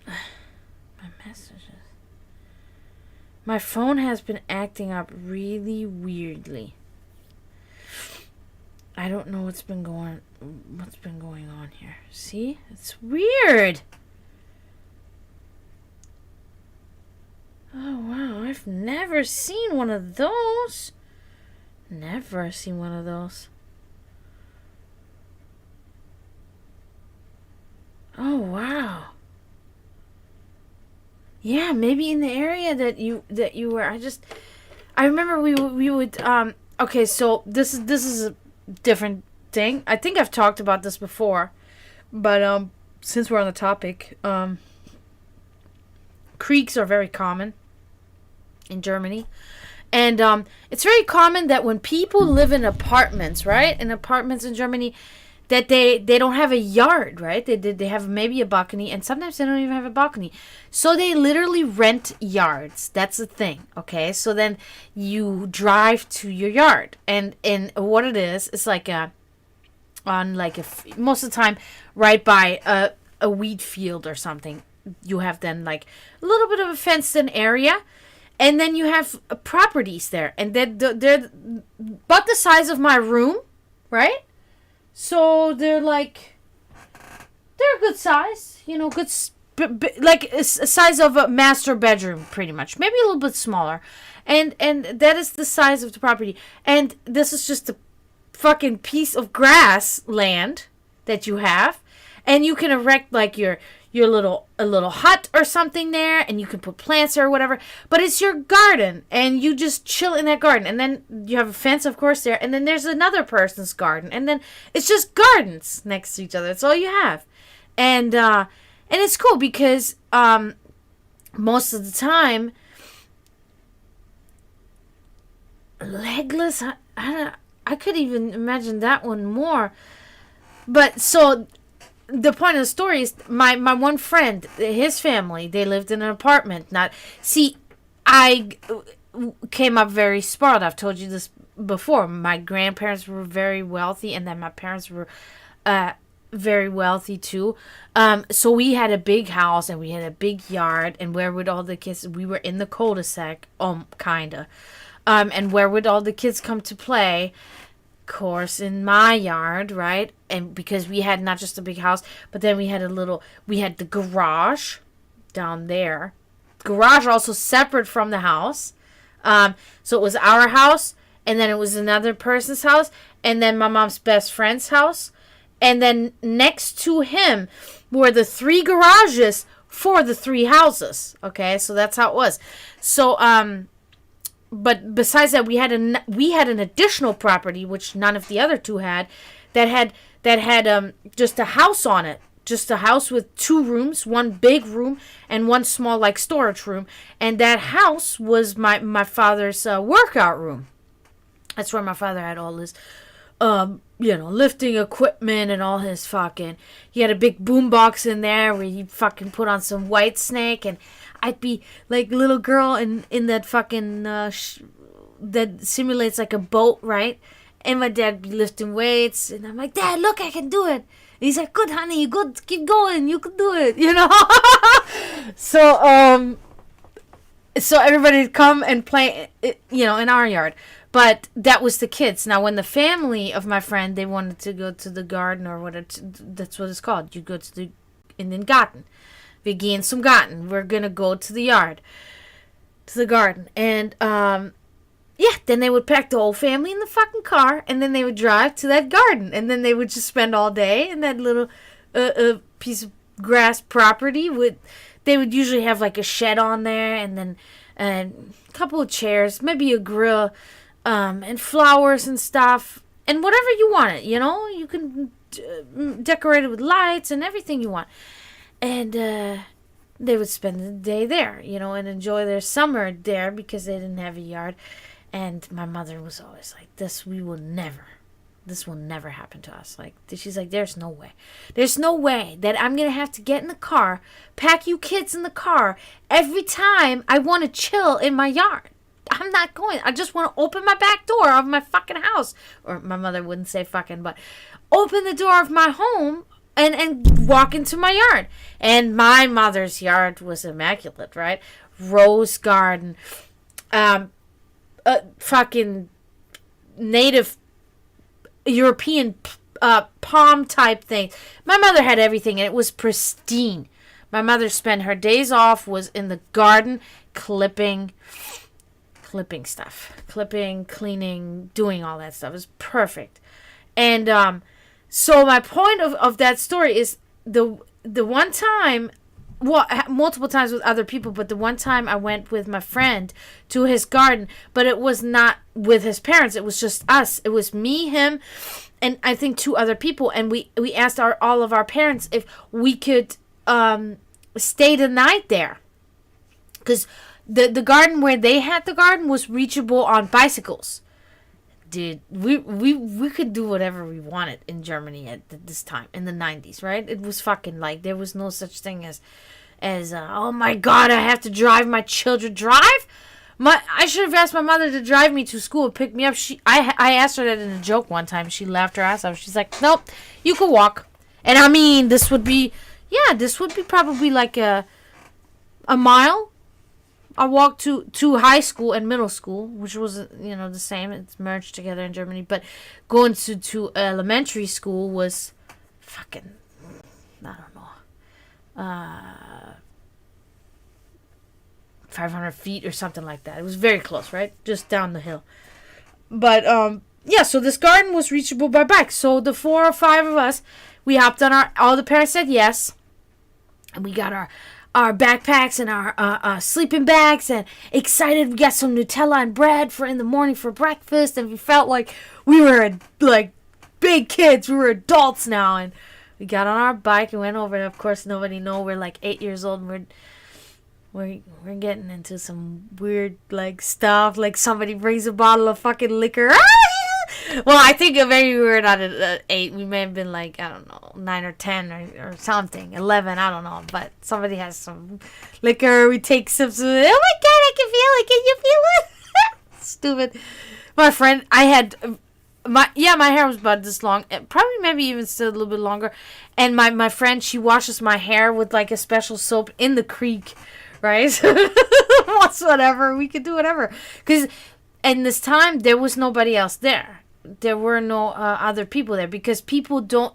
My messages. My phone has been acting up really weirdly. I don't know what's been going on here. See? It's weird. Oh, wow. I've never seen one of those. Never seen one of those. Oh, wow. Yeah, maybe in the area that you were. I remember we would okay, so this is different thing. I think I've talked about this before, but since we're on the topic, creeks are very common in Germany. And it's very common that when people live in apartments, right? In apartments in Germany, that they don't have a yard, right? They have maybe a balcony, and sometimes they don't even have a balcony. So they literally rent yards. That's the thing, okay? So then you drive to your yard. And what it is, it's like most of the time right by a wheat field or something. You have then like a little bit of a fenced-in area. And then you have properties there. And they're about the size of my room, right? So they're a good size. You know, like a size of a master bedroom, pretty much. Maybe a little bit smaller. And that is the size of the property. And this is just a fucking piece of grass land that you have. And you can erect like a little hut or something there, and you can put plants or whatever, but it's your garden, and you just chill in that garden. And then you have a fence, of course, there, and then there's another person's garden, and then it's just gardens next to each other. That's all you have. And it's cool because most of the time, legless, I could even imagine that one more. But so the point of the story is my one friend, his family, they lived in an apartment. I came up very spoiled. I've told you this before. My grandparents were very wealthy, and then my parents were very wealthy too. So we had a big house, and we had a big yard, and where would all the kids, we were in the cul-de-sac, kinda. And where would all the kids come to play? Course, in my yard, right? And because we had not just a big house, but then we had the garage down there. Garage also separate from the house. So it was our house, and then it was another person's house, and then my mom's best friend's house. And then next to him were the 3 garages for the 3 houses. Okay, so that's how it was. So, but besides that, we had an additional property which none of the other 2 had, that had just a house on it, just a house with 2 rooms, one big room and one small like storage room, and that house was my father's workout room. That's where my father had all his lifting equipment and all his fucking. He had a big boombox in there where he fucking put on some White Snake, and I'd be like little girl in that fucking that simulates like a boat, right? And my dad be lifting weights, and I'm like, Dad, look, I can do it. And he's like, good, honey, you good, keep going, you can do it, So everybody'd come and play, in our yard. But that was the kids. Now, when the family of my friend, they wanted to go to the garden or whatever, that's what it's called. You go in den Garten. Wir gehen zum Garten. We're going to go to the yard, to the garden. And, then they would pack the whole family in the fucking car, and then they would drive to that garden. And then they would just spend all day in that little piece of grass property. They would usually have like a shed on there, and then a couple of chairs, maybe a grill, and flowers and stuff, and whatever you want it, you can decorate it with lights and everything you want. And they would spend the day there, and enjoy their summer there because they didn't have a yard. And my mother was always like, this will never happen to us. Like, she's like, there's no way that I'm going to have to get in the car, pack you kids in the car every time I want to chill in my yard. I'm not going. I just want to open my back door of my fucking house. Or my mother wouldn't say fucking, but open the door of my home and walk into my yard. And my mother's yard was immaculate, right? Rose garden, fucking native European palm type thing. My mother had everything, and it was pristine. My mother spent her days off was in the garden clipping stuff, cleaning, doing all that stuff. It was perfect. And so my point of that story is the one time well, multiple times with other people, but the one time I went with my friend to his garden, but it was not with his parents. It was just us. It was me, him, and I think 2 other people. And we asked all of our parents if we could stay the night there. Because the garden where they had the garden was reachable on bicycles. Dude, we could do whatever we wanted in Germany at this time in the 90s, right? It was fucking like there was no such thing as oh my god, I have to drive my children. I should have asked my mother to drive me to school, pick me up. I asked her that in a joke one time. She laughed her ass off. She's like, "Nope, you can walk." And I mean, this would be probably like a mile. I walked to high school and middle school, which was, the same. It's merged together in Germany. But going to elementary school was fucking, I don't know, 500 feet or something like that. It was very close, right? Just down the hill. But, so this garden was reachable by bike. So the 4 or 5 of us, we hopped on all the parents said yes. And we got our backpacks and our sleeping bags, and excited. We got some Nutella and bread for in the morning for breakfast, and we felt like we were like big kids. We were adults now, and we got on our bike and went over. And of course, nobody know we're like 8 years old, and we're getting into some weird like stuff. Like somebody brings a bottle of fucking liquor. Well, I think maybe we were not at 8. We may have been like, I don't know, 9 or 10 or something. 11, I don't know. But somebody has some liquor. We take some. Oh my god, I can feel it. Can you feel it? Stupid. My friend, I had my hair was about this long. Probably maybe even still a little bit longer. And my friend, she washes my hair with like a special soap in the creek, right? Whatever. We could do whatever. Because in this time, there was nobody else there. There were no other people there, because people don't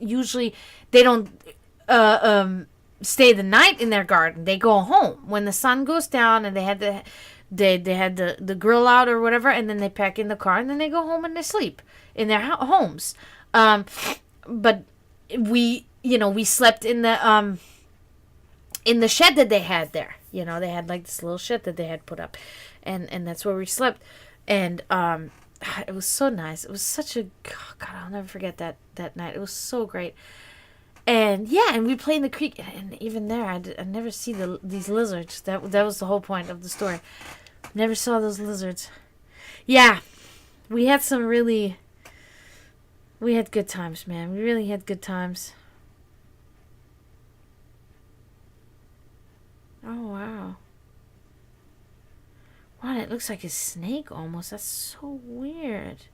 stay the night in their garden. They go home when the sun goes down, and they had the grill out or whatever, and then they pack in the car, and then they go home and they sleep in their homes. But we slept in the shed that they had there. They had like this little shed that they had put up, and that's where we slept. And it was so nice. It was such a God. I'll never forget that night. It was so great. And and we played in the creek. And even there, I never see these lizards. That was the whole point of the story. Never saw those lizards. Yeah, we had we had good times, man. We really had good times. Oh wow. Wow, it looks like a snake almost. That's so weird.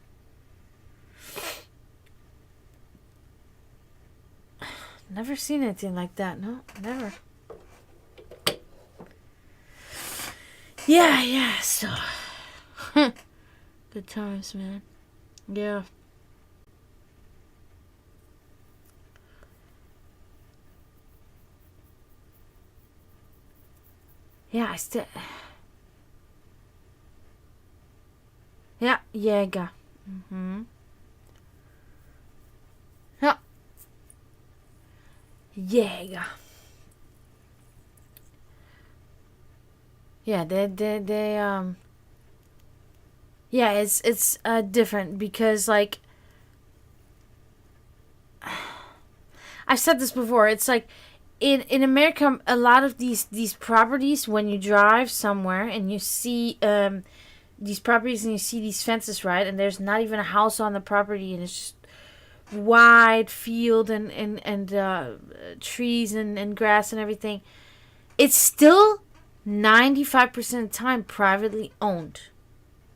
Never seen anything like that. No, never. Yeah, so. Good times, man. Yeah. Yeah, I still... Ja, Jäger. Mhm. Ja. Jäger. Yeah, they yeah, it's different because like I've said this before. It's like in America, a lot of these properties, when you drive somewhere and you see these properties and you see these fences, right? And there's not even a house on the property, and it's just wide field and trees and grass and everything. It's still 95% of the time privately owned.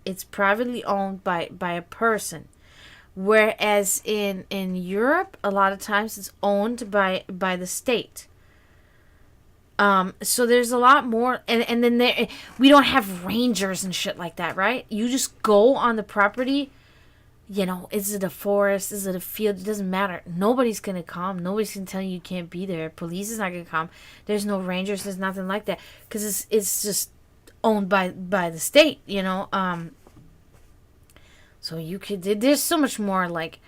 It's privately owned by a person. Whereas in Europe, a lot of times it's owned by the state. So there's a lot more, and then we don't have rangers and shit like that, right? You just go on the property, is it a forest, is it a field, it doesn't matter. Nobody's gonna come, nobody's gonna tell you can't be there, police is not gonna come, there's no rangers, there's nothing like that, because it's just owned by the state, so you could, there's so much more, like,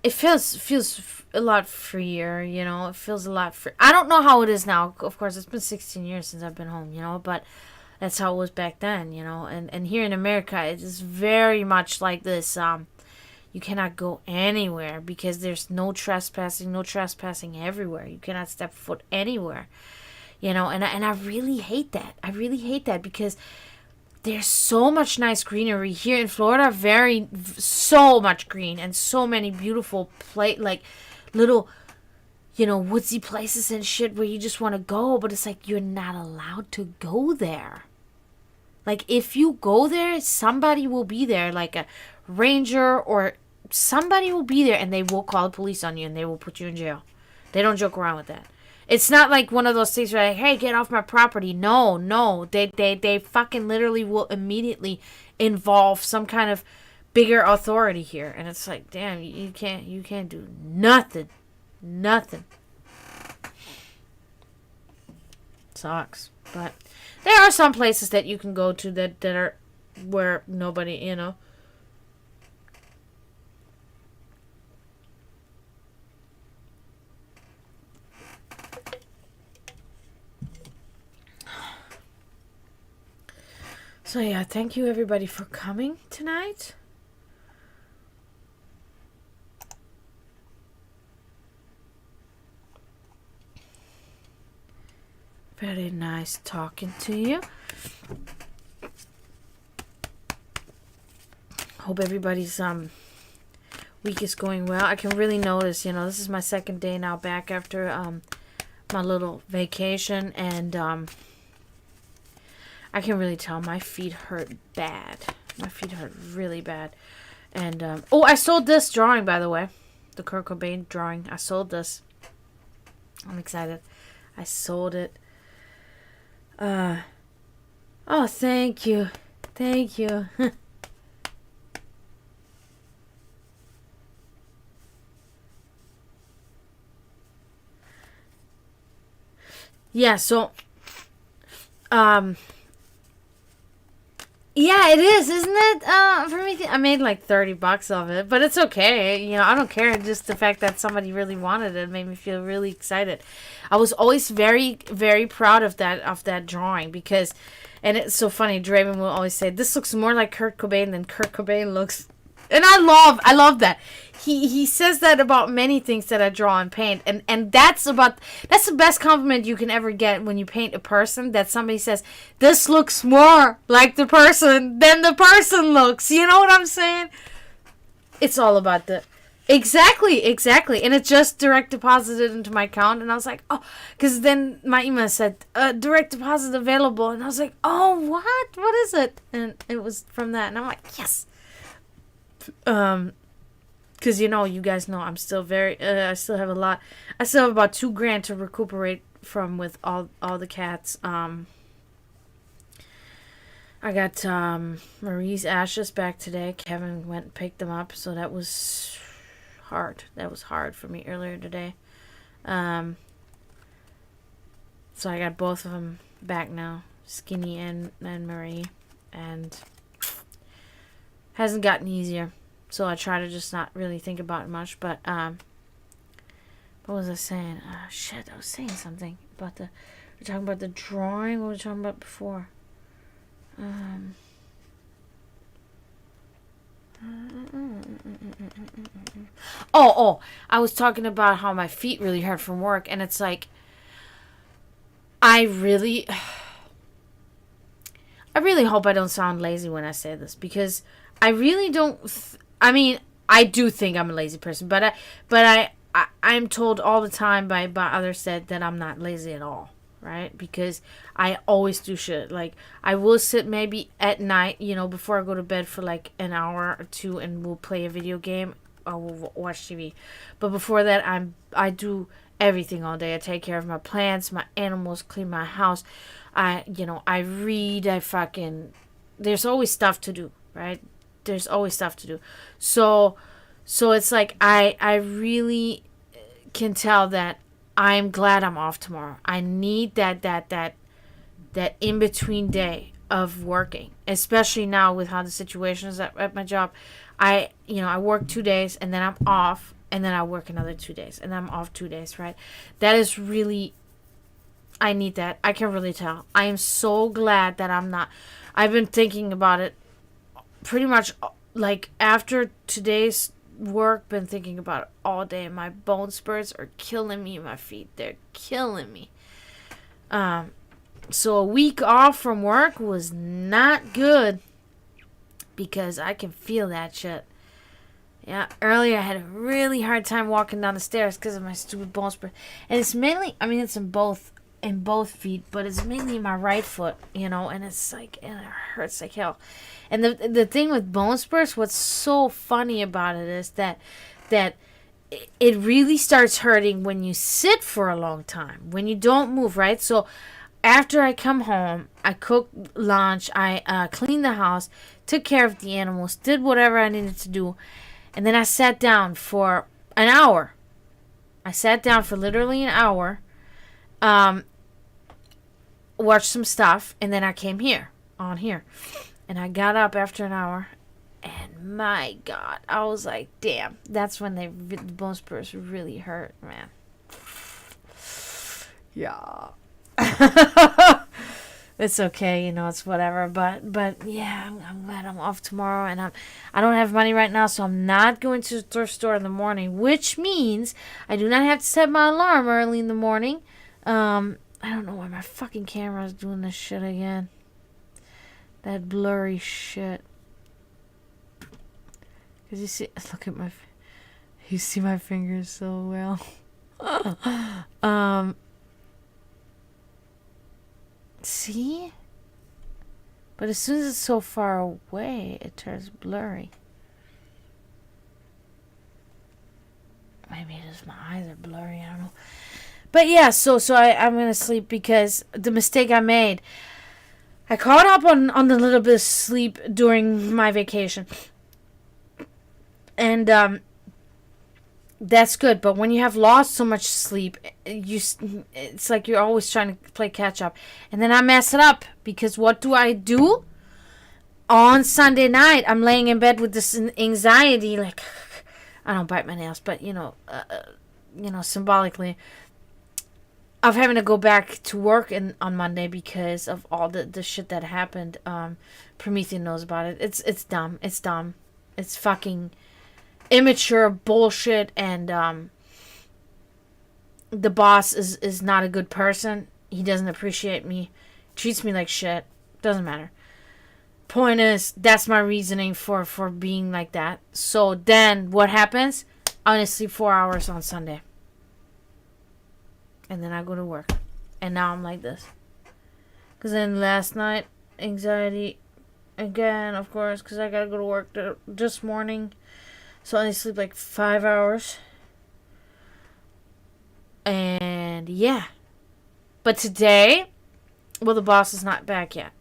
it feels a lot freer, you know. It feels a lot free. I don't know how it is now. Of course, it's been 16 years since I've been home, you know, but that's how it was back then, you know. And here in America, it is very much like this. You cannot go anywhere because there's no trespassing everywhere. You cannot step foot anywhere, you know. And I really hate that. I really hate that because there's so much nice greenery here in Florida. So much green and so many beautiful like little, you know, woodsy places and shit where you just want to go, but it's like you're not allowed to go there. Like if you go there, somebody will be there, like a ranger or somebody will be there, and they will call the police on you and they will put you in jail. They don't joke around with that. It's not like one of those things where like, hey, get off my property. No. They fucking literally will immediately involve some kind of bigger authority here. And it's like, damn, you can't do nothing. Nothing. Sucks. But there are some places that you can go to that are where nobody, you know. So yeah, thank you everybody for coming tonight. Very nice talking to you. Hope everybody's week is going well. I can really notice, you know, this is my second day now back after my little vacation, and I can really tell my feet hurt bad. My feet hurt really bad. And oh, I sold this drawing, by the way. The Kurt Cobain drawing. I sold this. I'm excited. I sold it. Oh, thank you. Thank you. Yeah, so yeah, it is, isn't it? For me, I made like $30 of it, but it's okay. You know, I don't care. Just the fact that somebody really wanted it made me feel really excited. I was always very, very proud of that drawing because, and it's so funny. Draven will always say, "This looks more like Kurt Cobain than Kurt Cobain looks," and I love that. He says that about many things that I draw and paint, and that's the best compliment you can ever get when you paint a person, that somebody says, this looks more like the person than the person looks. You know what I'm saying? It's all about the exactly, and it just direct deposited into my account, and I was like, oh, because then my email said direct deposit available, and I was like, oh, what is it? And it was from that, and I'm like, yes. Because, you know, you guys know I'm still I still have a lot. I still have about $2,000 to recuperate from with all the cats. I got Marie's ashes back today. Kevin went and picked them up, so that was hard. That was hard for me earlier today. So I got both of them back now, Skinny and Marie, and hasn't gotten easier. So I try to just not really think about it much. But what was I saying? Shit, I was saying something about we're talking about the drawing. What were we talking about before? Oh, I was talking about how my feet really hurt from work, and it's like I really hope I don't sound lazy when I say this, because I really don't. I mean, I do think I'm a lazy person, but I'm told all the time by others that I'm not lazy at all, right? Because I always do shit. Like, I will sit maybe at night, you know, before I go to bed for like an hour or two, and we'll play a video game or we'll watch TV. But before that, I do everything all day. I take care of my plants, my animals, clean my house. I read. There's always stuff to do, right? There's always stuff to do. So it's like I really can tell that I'm glad I'm off tomorrow. I need that in between day of working, especially now with how the situation is at my job. I work 2 days and then I'm off, and then I work another 2 days, and I'm off 2 days, right? That is really, I need that. I can really tell. I am so glad that I'm not. I've been thinking about it pretty much like after today's work, been thinking about it all day. My bone spurs are killing me in my feet. They're killing me. So a week off from work was not good because I can feel that shit. Yeah, earlier I had a really hard time walking down the stairs because of my stupid bone spur. And it's mainly, I mean, it's in both feet, but it's mainly in my right foot, you know, and it's like, and it hurts like hell. And the thing with bone spurs, what's so funny about it is that it really starts hurting when you sit for a long time, when you don't move, right? So after I come home, I cooked lunch, I cleaned the house, took care of the animals, did whatever I needed to do, and then I sat down for an hour. I sat down for literally an hour, watched some stuff, and then I came on here. And I got up after an hour, and my God, I was like, damn, that's when the bone spurs really hurt, man. Yeah. It's okay, you know, it's whatever, but yeah, I'm glad I'm off tomorrow, and I don't have money right now, so I'm not going to the thrift store in the morning, which means I do not have to set my alarm early in the morning. I don't know why my fucking camera is doing this shit again. That blurry shit. Cause you see, look at you see my fingers so well. See? But as soon as it's so far away, it turns blurry. Maybe it is my eyes are blurry, I don't know. But yeah, so I'm gonna sleep because the mistake I made, I caught up on the little bit of sleep during my vacation. And that's good. But when you have lost so much sleep, it's like you're always trying to play catch up. And then I mess it up because what do? On Sunday night, I'm laying in bed with this anxiety. Like, I don't bite my nails, but, symbolically, of having to go back to work on Monday because of all the shit that happened. Prometheus knows about it. It's dumb. It's dumb. It's fucking immature bullshit. And the boss is not a good person. He doesn't appreciate me. Treats me like shit. Doesn't matter. Point is, that's my reasoning for being like that. So then what happens? I'm going to sleep 4 hours on Sunday. And then I go to work. And now I'm like this. Because then last night, anxiety again, of course, because I got to go to work this morning. So I only sleep like 5 hours. And yeah. But today, well, the boss is not back yet.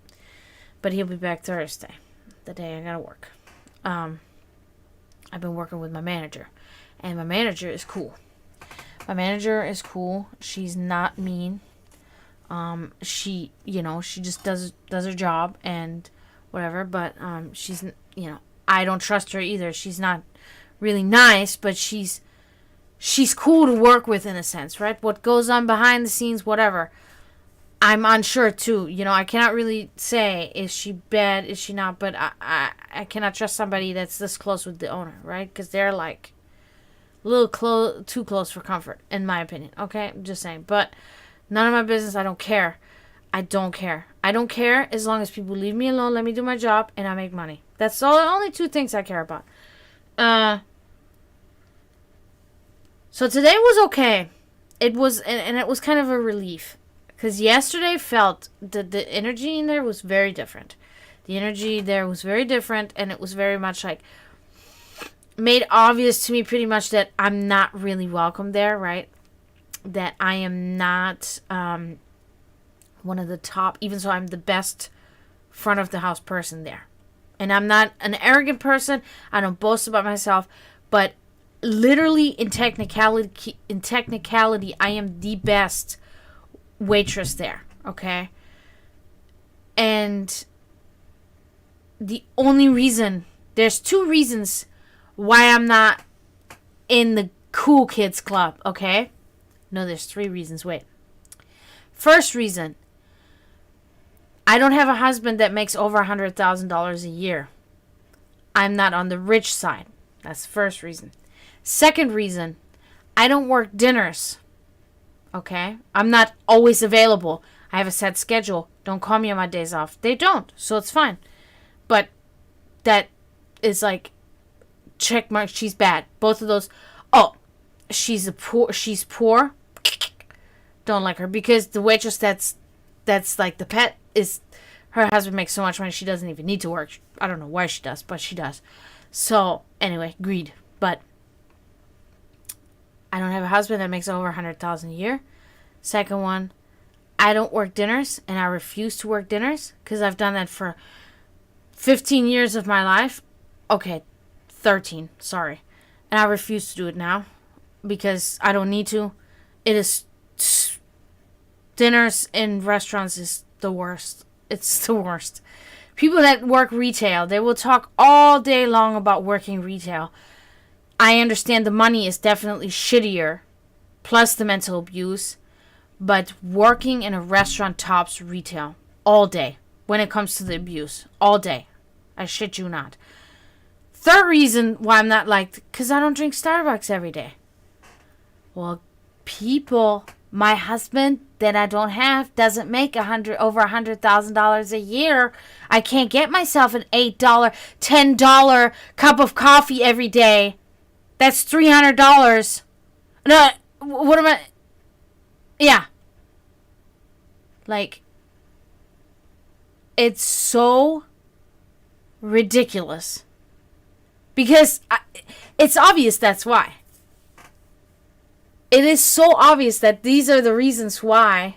But he'll be back Thursday, the day I got to work. I've been working with my manager. And my manager is cool. My manager is cool. She's not mean. She just does her job and whatever. But she's, I don't trust her either. She's not really nice, but she's cool to work with in a sense, right? What goes on behind the scenes, whatever, I'm unsure too. I cannot really say, is she bad, is she not? But I cannot trust somebody that's this close with the owner, right? Because they're like a little too close for comfort, in my opinion. Okay, I'm just saying. But none of my business. I don't care. I don't care as long as people leave me alone, let me do my job, and I make money. That's the only two things I care about. So today was okay. It was, and it was kind of a relief. Because yesterday felt, the energy in there was very different. The energy there was very different, and it was very much like, made obvious to me pretty much that I'm not really welcome there, right? That I am not one of the top, even so I'm the best front of the house person there. And I'm not an arrogant person. I don't boast about myself. But literally in technicality, I am the best waitress there, okay? And the only reason, there's two reasons why I'm not in the cool kids club, okay? No, there's 3 reasons. Wait. First reason, I don't have a husband that makes over $100,000 a year. I'm not on the rich side. That's the first reason. Second reason, I don't work dinners. Okay? I'm not always available. I have a set schedule. Don't call me on my days off. They don't, so it's fine. But that is like, check mark, she's bad. Both of those. Oh, she's poor. Don't like her, because the waitress that's like the pet is, her husband makes so much money she doesn't even need to work. I don't know why she does, but she does. So anyway, greed. But I don't have a husband that makes over $100,000 a year. Second one, I don't work dinners, and I refuse to work dinners because I've done that for 15 years of my life. Okay, 13, sorry. And I refuse to do it now because I don't need to. It is, dinners in restaurants is the worst. It's the worst. People that work retail, they will talk all day long about working retail. I understand the money is definitely shittier, plus the mental abuse, but working in a restaurant tops retail all day when it comes to the abuse. All day. I shit you not. Third reason why I'm not liked, because I don't drink Starbucks every day. Well, people, my husband that I don't have doesn't make over $100,000 a year. I can't get myself an $8, $10 cup of coffee every day. That's $300. No, what am I? Yeah. Like, it's so ridiculous. Because it's obvious that's why. It is so obvious that these are the reasons why.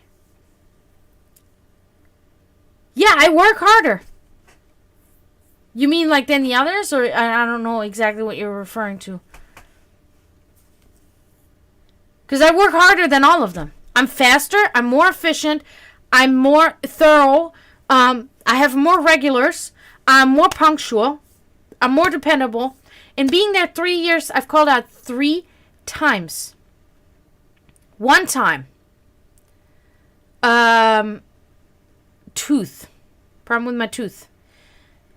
Yeah, I work harder. You mean like than the others? Or I don't know exactly what you're referring to. Because I work harder than all of them. I'm faster. I'm more efficient. I'm more thorough. I have more regulars. I'm more punctual. I'm more dependable. In being there 3 years, I've called out 3 times. One time. Tooth. Problem with my tooth.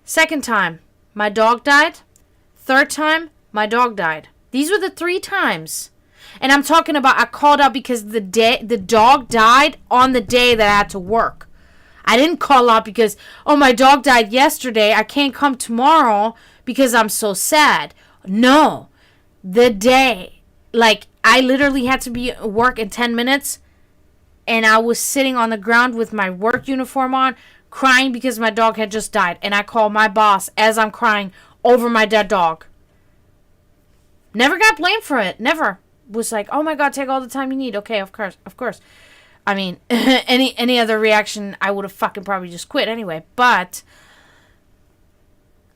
Second time, my dog died. Third time, my dog died. These were the 3 times. And I'm talking about I called out because the dog died on the day that I had to work. I didn't call out because, oh, my dog died yesterday. I can't come tomorrow because I'm so sad. No. The day. Like, I literally had to be at work in 10 minutes. And I was sitting on the ground with my work uniform on, crying because my dog had just died. And I called my boss as I'm crying over my dead dog. Never got blamed for it. Never. Was like, oh my God, take all the time you need. Okay, of course. I mean, any other reaction, I would have fucking probably just quit anyway. But,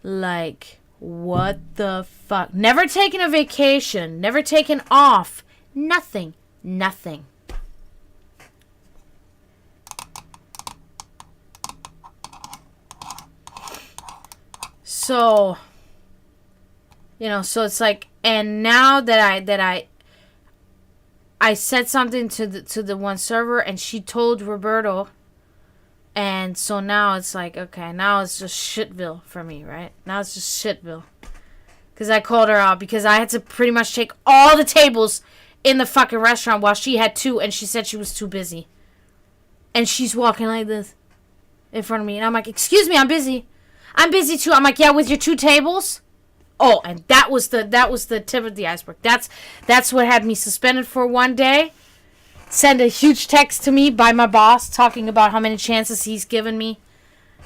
like, what the fuck? Never taken a vacation. Never taken off. Nothing. So, so it's like, and now that I said something to the one server, and she told Roberto, and so now it's like, okay, now it's just shitville for me, right? Now it's just shitville. Because I called her out, because I had to pretty much take all the tables in the fucking restaurant while she had 2, and she said she was too busy. And she's walking like this in front of me, and I'm like, excuse me, I'm busy. I'm busy too. I'm like, yeah, with your 2 tables? Oh, and that was the tip of the iceberg. That's what had me suspended for 1 day. Send a huge text to me by my boss talking about how many chances he's given me,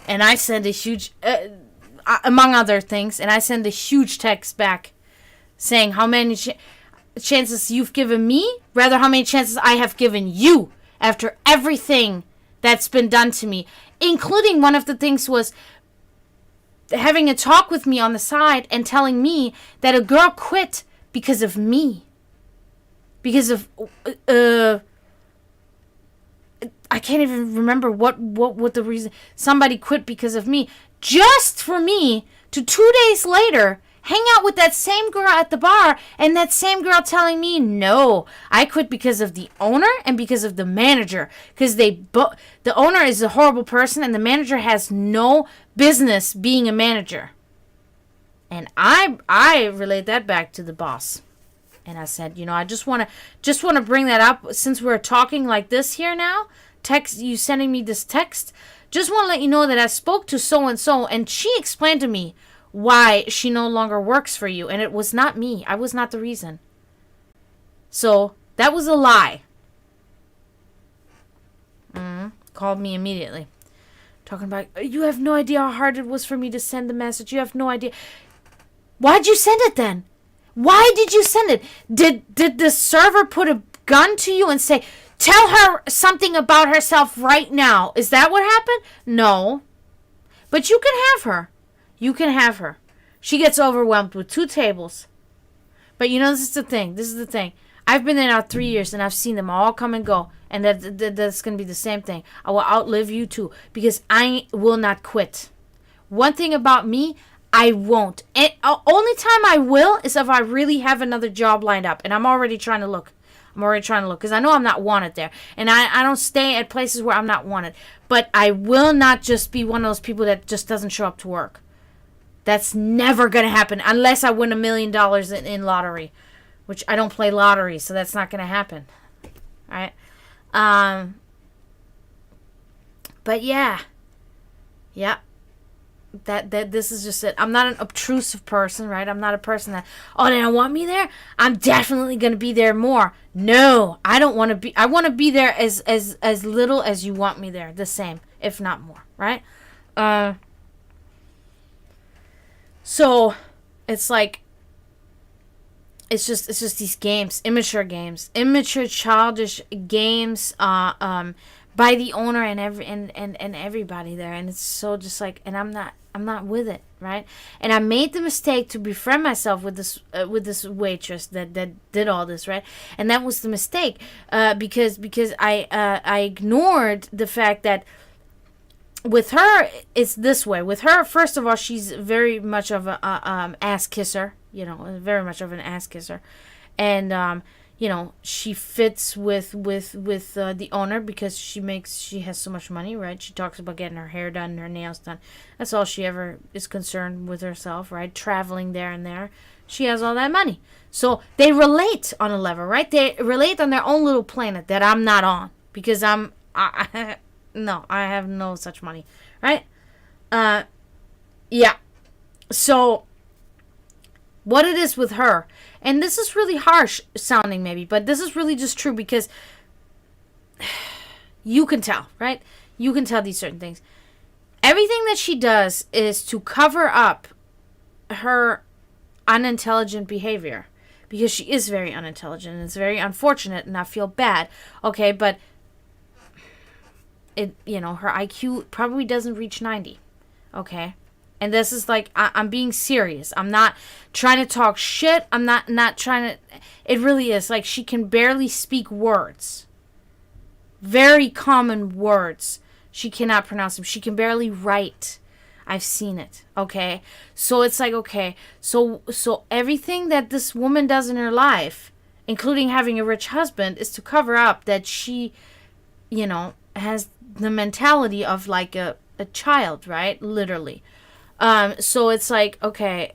and I send a huge, among other things, and I send a huge text back saying how many chances you've given me, rather how many chances I have given you after everything that's been done to me, including one of the things was having a talk with me on the side and telling me that a girl quit because of me. Because of, I can't even remember what the reason. Somebody quit because of me. Just for me to 2 days later hang out with that same girl at the bar, and that same girl telling me, no, I quit because of the owner and because of the manager. Because the owner is a horrible person, and the manager has no business being a manager. And I relate that back to the boss. And I said, I just want to bring that up since we're talking like this here now. You sending me this text. Just want to let you know that I spoke to so-and-so, and she explained to me why she no longer works for you. And it was not me. I was not the reason. So, that was a lie. Called me immediately. Talking about, you have no idea how hard it was for me to send the message. You have no idea. Why'd you send it then? Why did you send it? Did the server put a gun to you and say, tell her something about herself right now? Is that what happened? No. But you can have her. You can have her. She gets overwhelmed with 2 tables. But this is the thing. I've been there now 3 years, and I've seen them all come and go. And that's going to be the same thing. I will outlive you too. Because I will not quit. One thing about me, I won't. And only time I will is if I really have another job lined up. And I'm already trying to look. Because I know I'm not wanted there. And I don't stay at places where I'm not wanted. But I will not just be one of those people that just doesn't show up to work. That's never going to happen unless I win $1 million in lottery. Which I don't play lottery, so that's not going to happen. Alright? But yeah. Yeah. That this is just it. I'm not an obtrusive person, right? I'm not a person that, they don't want me there? I'm definitely going to be there more. No, I don't want to be. I want to be there as little as you want me there. The same, if not more, right? So, it's like, it's just these games, immature childish games, by the owner and everybody there, and it's so just like, and I'm not with it, right? And I made the mistake to befriend myself with this waitress that did all this, right? And that was the mistake, because I ignored the fact that with her it's this way. With her, first of all, she's very much of a ass kisser, very much of an ass kisser, and she fits with the owner because she has so much money, right? She talks about getting her hair done and her nails done. That's all she ever is concerned with herself, right? Traveling there and there. She has all that money. So they relate on a level, right? They relate on their own little planet that I'm not on because I have no such money, right? Yeah. So what it is with her, and this is really harsh sounding maybe, but this is really just true because you can tell, right? You can tell these certain things. Everything that she does is to cover up her unintelligent behavior because she is very unintelligent and it's very unfortunate and I feel bad. Okay, but her IQ probably doesn't reach 90. Okay? And this is like, I'm being serious. I'm not trying to talk shit. I'm not trying to... It really is. Like, she can barely speak words. Very common words. She cannot pronounce them. She can barely write. I've seen it. Okay? So it's like, okay. So everything that this woman does in her life, including having a rich husband, is to cover up that she, has the mentality of like a child, right? Literally. So it's like, okay,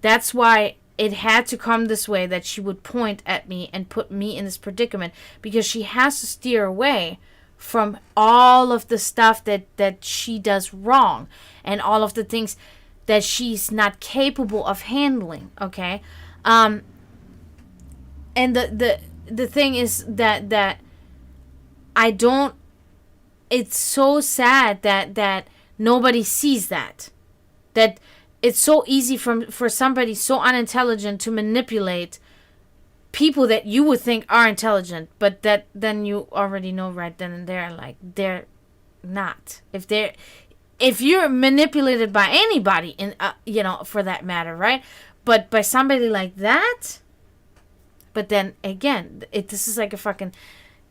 that's why it had to come this way, that she would point at me and put me in this predicament, because she has to steer away from all of the stuff that she does wrong and all of the things that she's not capable of handling. Okay. And the thing is that I don't, it's so sad that nobody sees that it's so easy for somebody so unintelligent to manipulate people that you would think are intelligent, but that then you already know right then and there, like, they're not. If you're manipulated by anybody, in for that matter, right? But by somebody like that, but then again, this is like a fucking,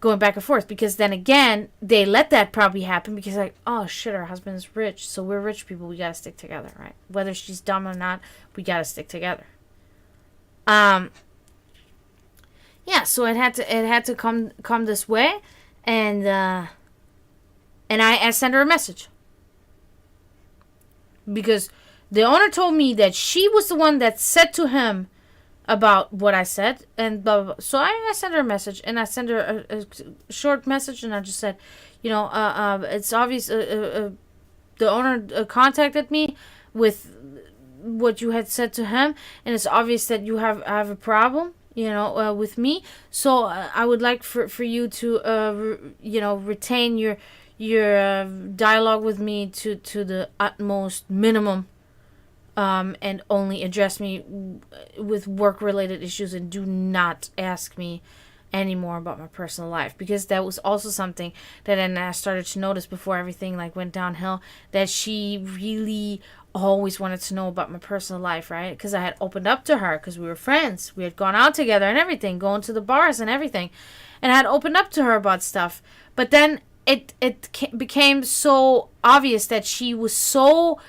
going back and forth, because then again, they let that probably happen because like, oh shit, our husband is rich, so we're rich people, we gotta stick together, right? Whether she's dumb or not, we gotta stick together. Yeah, so it had to come this way, and I sent her a message because the owner told me that she was the one that said to him about what I said, and blah, blah, blah. So I sent her a message, and I sent her a short message, and I just said, it's obvious the owner contacted me with what you had said to him, and it's obvious that you have a problem, with me. So I would like for you to, retain your dialogue with me to the utmost minimum. And only address me with work-related issues, and do not ask me anymore about my personal life, because that was also something that then I started to notice before everything like went downhill, that she really always wanted to know about my personal life, right? Because I had opened up to her because we were friends, we had gone out together and everything, going to the bars and everything, and I had opened up to her about stuff, but then it became so obvious that she was so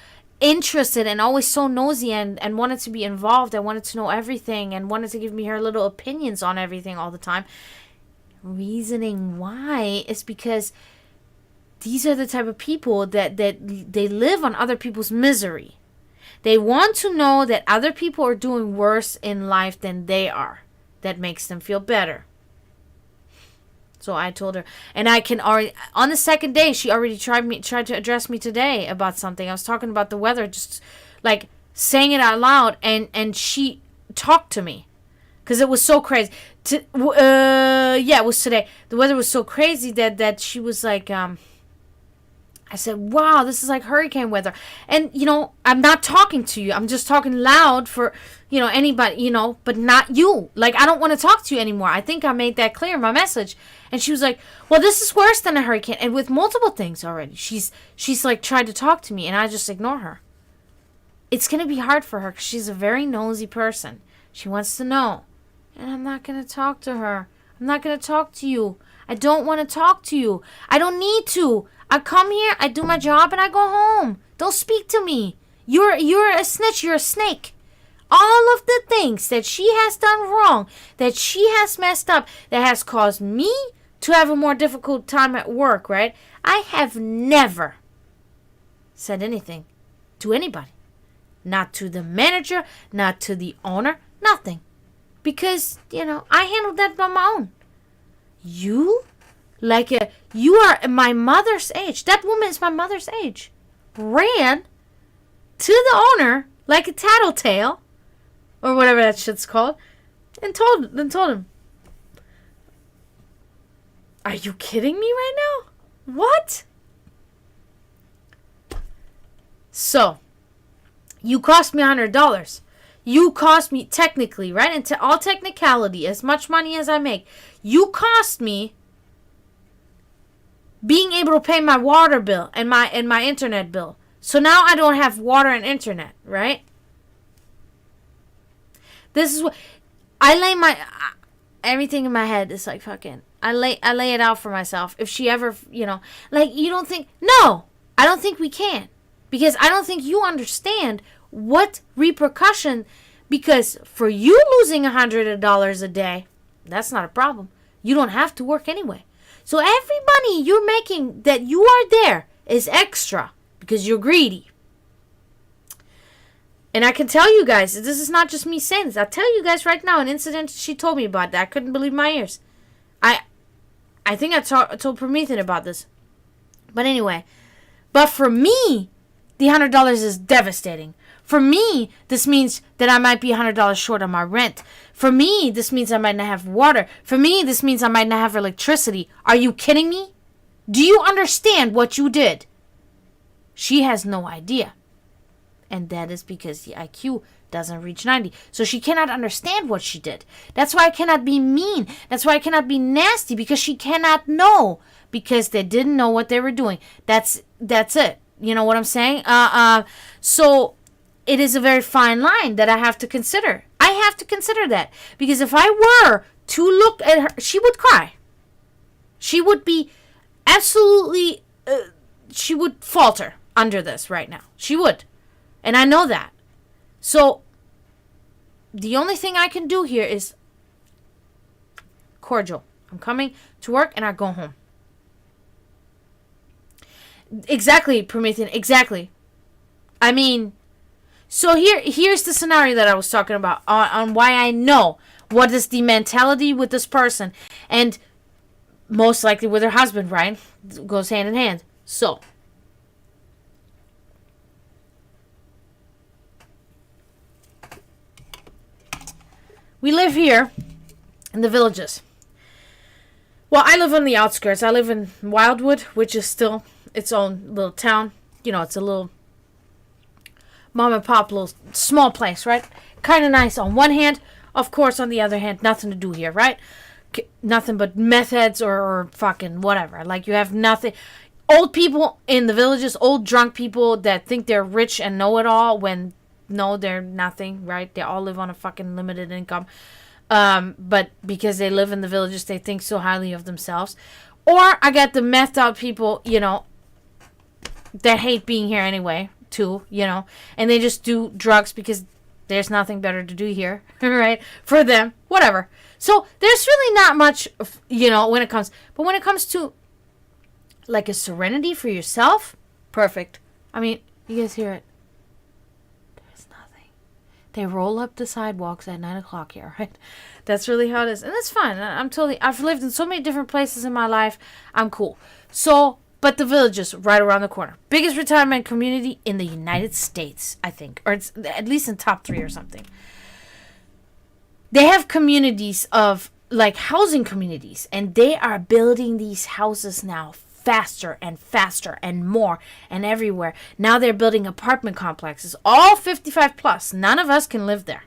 interested and always so nosy and wanted to be involved and wanted to know everything and wanted to give me her little opinions on everything all the time. Reasoning why is because these are the type of people that they live on other people's misery. They want to know that other people are doing worse in life than they are. That makes them feel better. So I told her, and I can already, on the second day, she already tried to address me today about something. I was talking about the weather, just like saying it out loud, and she talked to me because it was so crazy. It was today. The weather was so crazy that she was like, I said, wow, this is like hurricane weather. And, I'm not talking to you. I'm just talking loud for, anybody, but not you. Like, I don't want to talk to you anymore. I think I made that clear in my message. And she was like, well, this is worse than a hurricane. And with multiple things already. She's like tried to talk to me, and I just ignore her. It's going to be hard for her because she's a very nosy person. She wants to know. And I'm not going to talk to her. I'm not going to talk to you. I don't want to talk to you. I don't need to. I come here, I do my job, and I go home. Don't speak to me. You're a snitch. You're a snake. All of the things that she has done wrong, that she has messed up, that has caused me to have a more difficult time at work, right? I have never said anything to anybody. Not to the manager, not to the owner, nothing. Because, I handled that by my own. You are my mother's age. That woman is my mother's age. Ran to the owner like a tattletale, or whatever that shit's called, and told him, "Are you kidding me right now? What?" So, you cost me $100. You cost me, technically, right? Into all technicality, as much money as I make, you cost me being able to pay my water bill and my internet bill. So now I don't have water and internet, right? This is what I lay everything in my head is like fucking. I lay it out for myself. If she ever, you don't think, no, I don't think we can, because I don't think you understand what repercussion. Because for you losing $100 a day, that's not a problem. You don't have to work anyway. So every money you're making that you are there is extra because you're greedy. And I can tell you guys, this is not just me saying this. I'll tell you guys right now an incident she told me about that. I couldn't believe my ears. I think I told Promethean about this. But anyway, but for me, the $100 is devastating. For me, this means that I might be $100 short on my rent. For me, this means I might not have water. For me, this means I might not have electricity. Are you kidding me? Do you understand what you did? She has no idea. And that is because the IQ doesn't reach 90. So she cannot understand what she did. That's why I cannot be mean. That's why I cannot be nasty, because she cannot know. Because they didn't know what they were doing. That's it. You know what I'm saying? So it is a very fine line that I have to consider. I have to consider that. Because if I were to look at her, she would cry. She would be absolutely, she would falter under this right now. She would. And I know that. So, the only thing I can do here is cordial. I'm coming to work and I go home. Exactly, Promethean. Exactly. I mean, so here's the scenario that I was talking about on why I know what is the mentality with this person, and most likely with her husband, right? It goes hand in hand. So, we live here in the villages. Well, I live on the outskirts. I live in Wildwood, which is still its own little town. You know, it's a little mom and pop, little small place, right? Kind of nice on one hand. Of course, on the other hand, nothing to do here, right? Nothing but meth heads or fucking whatever. Like, you have nothing. Old people in the villages, old drunk people that think they're rich and know it all when no, they're nothing, right? They all live on a fucking limited income. But because they live in the villages, they think so highly of themselves. Or I got the methed out people, you know, that hate being here anyway, too, you know. And they just do drugs because there's nothing better to do here, right? For them, whatever. So there's really not much, you know, when it comes. But when it comes to, like, a serenity for yourself, perfect. I mean, you guys hear it. They roll up the sidewalks at 9 o'clock here, right? That's really how it is. And that's fine. I've lived in so many different places in my life. I'm cool. So, but the village is right around the corner. Biggest retirement community in the United States, I think. Or it's at least in top 3 or something. They have communities of, like, housing communities. And they are building these houses now faster and more and everywhere. Now they're building apartment complexes, all 55 plus. None of us can live there.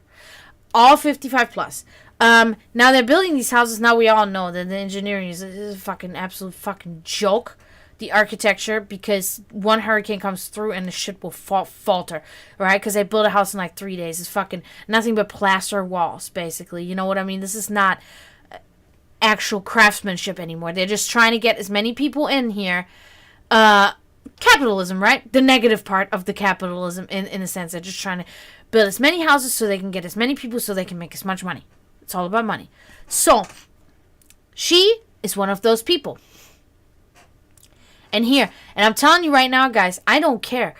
All 55 plus. Now they're building these houses. Now we all know that the engineering is a fucking absolute fucking joke. The architecture, because one hurricane comes through and the shit will falter, right? Because they built a house in like 3 days. It's fucking nothing but plaster walls, basically. You know what I mean? This is not actual craftsmanship anymore. They're just trying to get as many people in here. Capitalism, right? The negative part of the capitalism, in a sense. They're just trying to build as many houses so they can get as many people so they can make as much money. It's all about money. So, she is one of those people. And I'm telling you right now, guys, I don't care.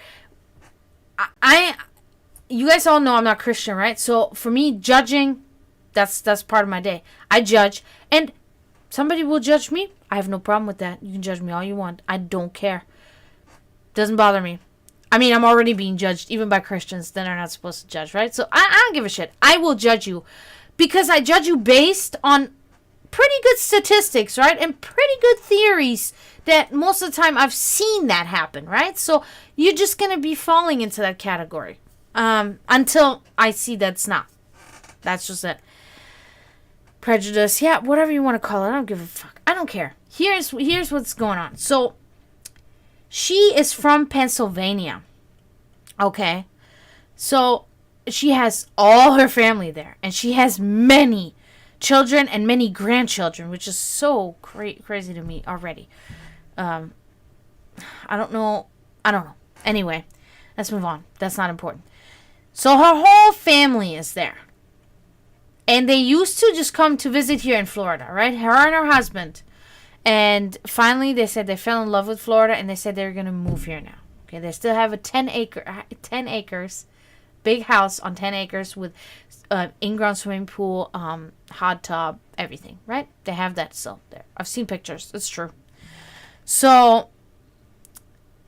You guys all know I'm not Christian, right? So, for me, judging, that's part of my day. I judge, and somebody will judge me. I have no problem with that. You can judge me all you want. I don't care. Doesn't bother me. I mean, I'm already being judged, even by Christians. Then they're not supposed to judge, right? So I don't give a shit. I will judge you because I judge you based on pretty good statistics, right? And pretty good theories that most of the time I've seen that happen, right? So you're just going to be falling into that category until I see that's not. That's just it. Prejudice, yeah, whatever you want to call it. I don't give a fuck. I don't care. Here's what's going on. So, she is from Pennsylvania. Okay? So, she has all her family there. And she has many children and many grandchildren, which is so crazy to me already. I don't know. Anyway, let's move on. That's not important. So, her whole family is there. And they used to just come to visit here in Florida, right? Her and her husband. And finally, they said they fell in love with Florida, and they said they were going to move here now. Okay, they still have a 10 acres, big house on 10 acres with in-ground swimming pool, hot tub, everything, right? They have that still there. I've seen pictures. It's true. So,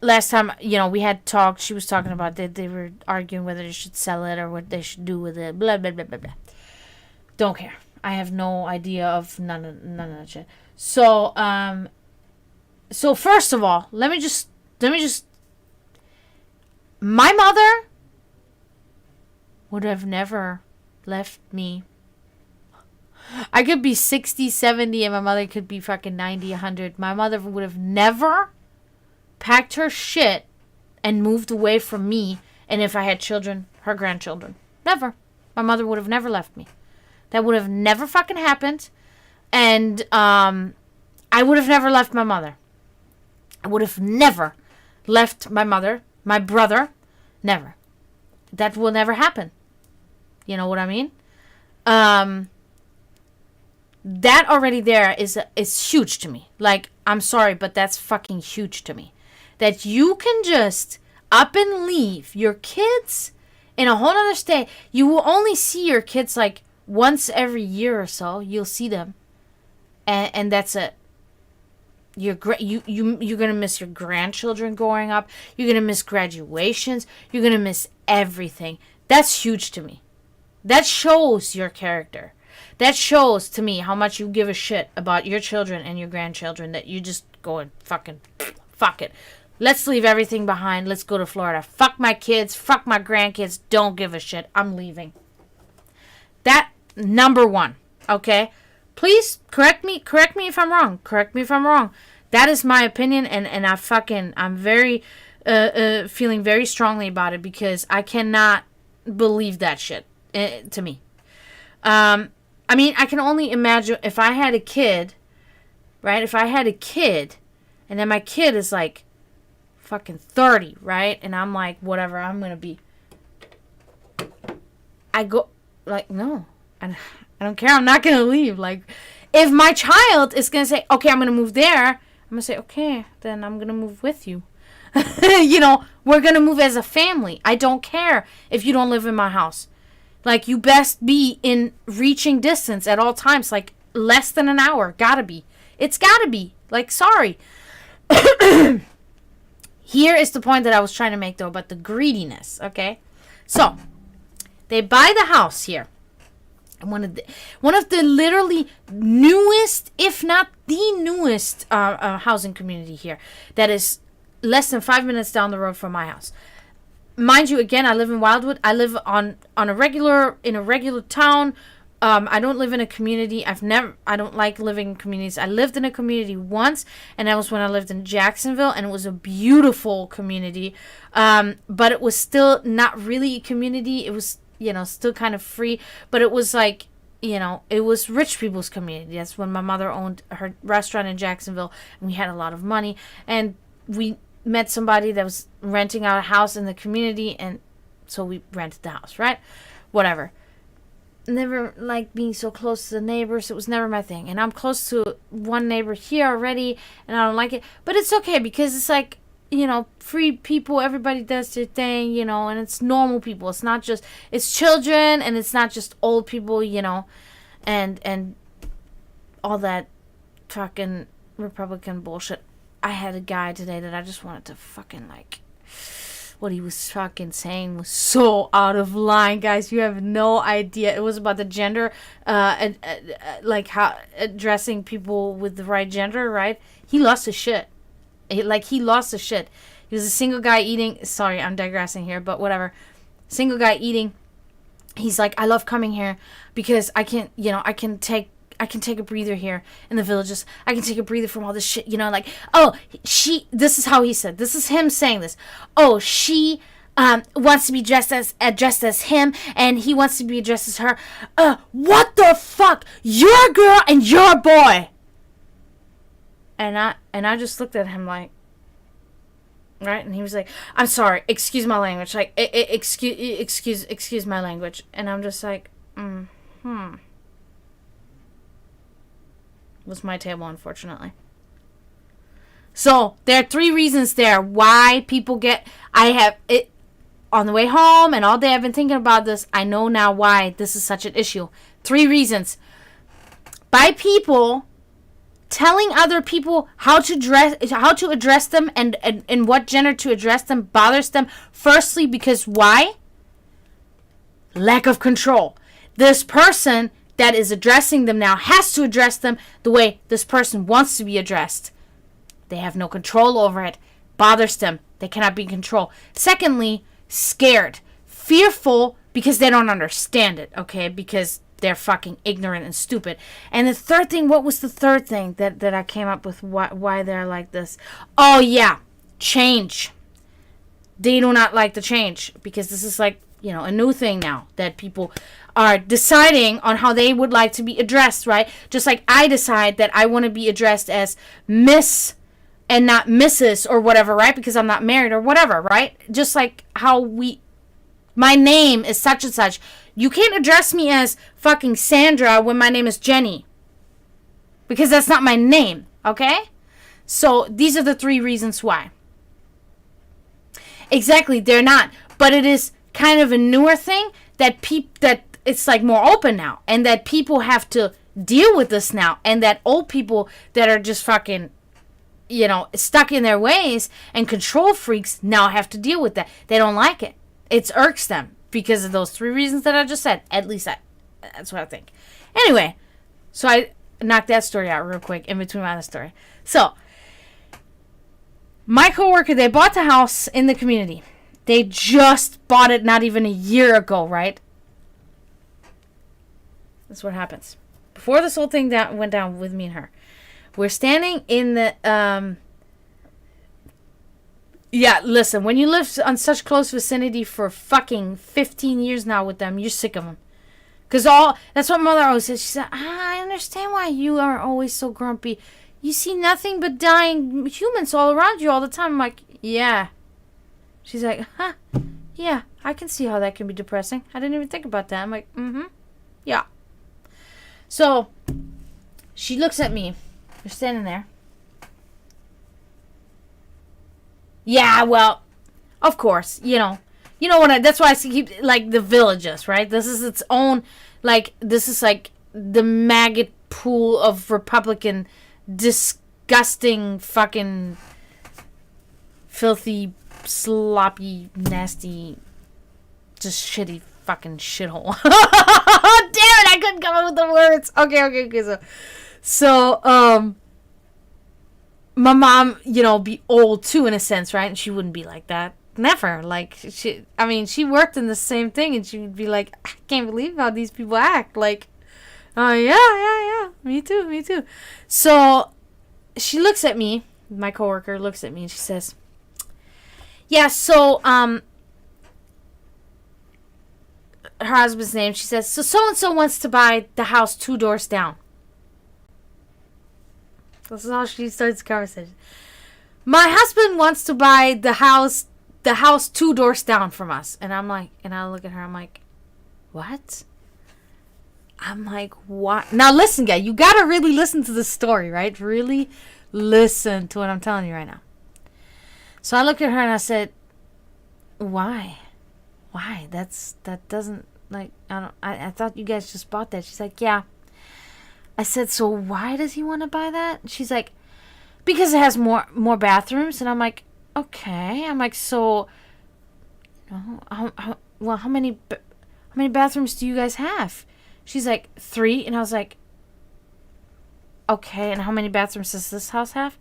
last time, we had talked, she was talking about that they were arguing whether they should sell it or what they should do with it, blah, blah, blah, blah, blah. Don't care. I have no idea of none of that shit. So first of all, let me just my mother would have never left me. I could be 60, 70, and my mother could be fucking 90, 100. My mother would have never packed her shit and moved away from me, and if I had children, her grandchildren. Never. My mother would have never left me. That would have never fucking happened. And I I would have never left my mother. I would have never left my mother, my brother, never. That will never happen. You know what I mean? That already there is huge to me. Like, I'm sorry, but that's fucking huge to me. That you can just up and leave your kids in a whole other state. You will only see your kids like once every year or so. You'll see them, and that's it. You're gonna miss your grandchildren growing up. You're gonna miss graduations. You're gonna miss everything. That's huge to me. That shows your character. That shows to me how much you give a shit about your children and your grandchildren, that you just go and fucking fuck it. Let's leave everything behind. Let's go to Florida. Fuck my kids. Fuck my grandkids. Don't give a shit. I'm leaving. That, number one. Okay? Please correct me if I'm wrong. Correct me if I'm wrong. That is my opinion, and I'm very feeling very strongly about it, because I cannot believe that shit to me. I mean, I can only imagine if I had a kid, right? If I had a kid, and then my kid is like fucking 30, right? And I'm like, whatever, I'm going to be. I go, like, no. I don't care. I'm not going to leave. Like, if my child is going to say, okay, I'm going to move there, I'm going to say, okay, then I'm going to move with you. You know, we're going to move as a family. I don't care if you don't live in my house. Like, you best be in reaching distance at all times. Like, less than an hour. Gotta be. It's gotta be. Like, sorry. Here is the point that I was trying to make, though, about the greediness, okay? So, they buy the house here. And one of the literally newest, if not the newest, housing community here. That is less than 5 minutes down the road from my house. Mind you, again, I live in Wildwood. I live in a regular town. I don't live in a community. I don't like living in communities. I lived in a community once, and that was when I lived in Jacksonville, and it was a beautiful community. But it was still not really a community. It was, still kind of free, but it was like, it was rich people's community. That's when my mother owned her restaurant in Jacksonville, and we had a lot of money, and we met somebody that was renting out a house in the community, and so we rented the house, right? Whatever. Never liked being so close to the neighbors. It was never my thing. And I'm close to one neighbor here already, and I don't like it. But it's okay, because it's like, free people, everybody does their thing, and it's normal people. It's not just, it's children, and it's not just old people, and all that fucking Republican bullshit. I had a guy today that I just wanted to fucking, like, what he was fucking saying was so out of line, guys. You have no idea. It was about the gender, like, how addressing people with the right gender, right? He lost his shit. He lost his shit. He was a single guy eating. Sorry, I'm digressing here, but whatever. Single guy eating. He's like, I love coming here because I can take a breather here in the villages. I can take a breather from all this shit, like, this is how he said, this is him saying this. Oh, she wants to be addressed as him, and he wants to be addressed as her. What the fuck? You're a girl and you're a boy. And I just looked at him like, right? And he was like, I'm sorry, excuse my language. Like, excuse my language. And I'm just like, was my table, unfortunately. So there are 3 reasons there why people I have it on the way home, and all day I've been thinking about this. I know now why this is such an issue. 3 reasons. By people telling other people how to address them, and what gender to address them bothers them. Firstly, because why? Lack of control. This person that is addressing them now has to address them the way this person wants to be addressed. They have no control over it. Bothers them. They cannot be in control. Secondly, scared. Fearful because they don't understand it, okay? Because they're fucking ignorant and stupid. And the third thing, what was the third thing that I came up with why they're like this? Oh, yeah. Change. They do not like the change because this is like, a new thing now that people are deciding on how they would like to be addressed, right? Just like I decide that I want to be addressed as Miss and not Mrs. or whatever, right? Because I'm not married or whatever, right? Just like how my name is such and such. You can't address me as fucking Sandra when my name is Jenny. Because that's not my name, okay? So these are the 3 reasons why. Exactly, they're not. But it is kind of a newer thing that it's like more open now. And that people have to deal with this now. And that old people that are just fucking, stuck in their ways and control freaks now have to deal with that. They don't like it. It irks them because of those 3 reasons that I just said. At least that's what I think. Anyway, so I knocked that story out real quick in between my other story. So, my coworker, they bought the house in the community. They just bought it not even a year ago, right? That's what happens. Before this whole thing went down with me and her, we're standing in the... Yeah, listen, when you live on such close vicinity for fucking 15 years now with them, you're sick of them. Because that's what mother always says. She said, I understand why you are always so grumpy. You see nothing but dying humans all around you all the time. I'm like, yeah. She's like, yeah, I can see how that can be depressing. I didn't even think about that. I'm like, yeah. So, she looks at me. We're standing there. Yeah, well, of course, that's why I keep, like, the villages, right? This is its own, this is like the maggot pool of Republican, disgusting, fucking, filthy, sloppy, nasty, just shitty fucking shithole. Damn it, I couldn't come up with the words. Okay, so, my mom, be old too in a sense, right? And she wouldn't be like that. Never. Like, she worked in the same thing and she would be like, I can't believe how these people act. Like, oh, yeah. Me too. So, she looks at me, my coworker looks at me and she says, yeah, so, her husband's name, she says, so-and-so wants to buy the house 2 doors down. This is how she starts the conversation. My husband wants to buy the house 2 doors down from us. And I'm like, and I look at her, I'm like, what? I'm like, what? Now listen, guys, you gotta really listen to the story, right? Really listen to what I'm telling you right now. So I looked at her and I said, why? That doesn't, like, I thought you guys just bought that. She's like, yeah. I said, so why does he want to buy that? She's like, because it has more bathrooms. And I'm like, okay. I'm like, so, how many bathrooms do you guys have? She's like, 3. And I was like, okay. And how many bathrooms does this house have?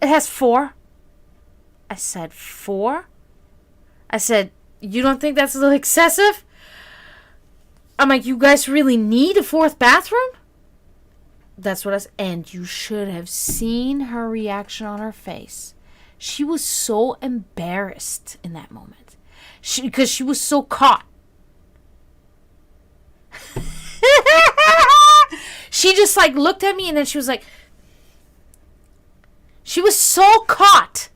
It has 4. I said, 4? I said, you don't think that's a little excessive? I'm like, you guys really need a 4th bathroom? That's what I said. And you should have seen her reaction on her face. She was so embarrassed in that moment. Because she was so caught. She just like looked at me and then she was like, she was so caught.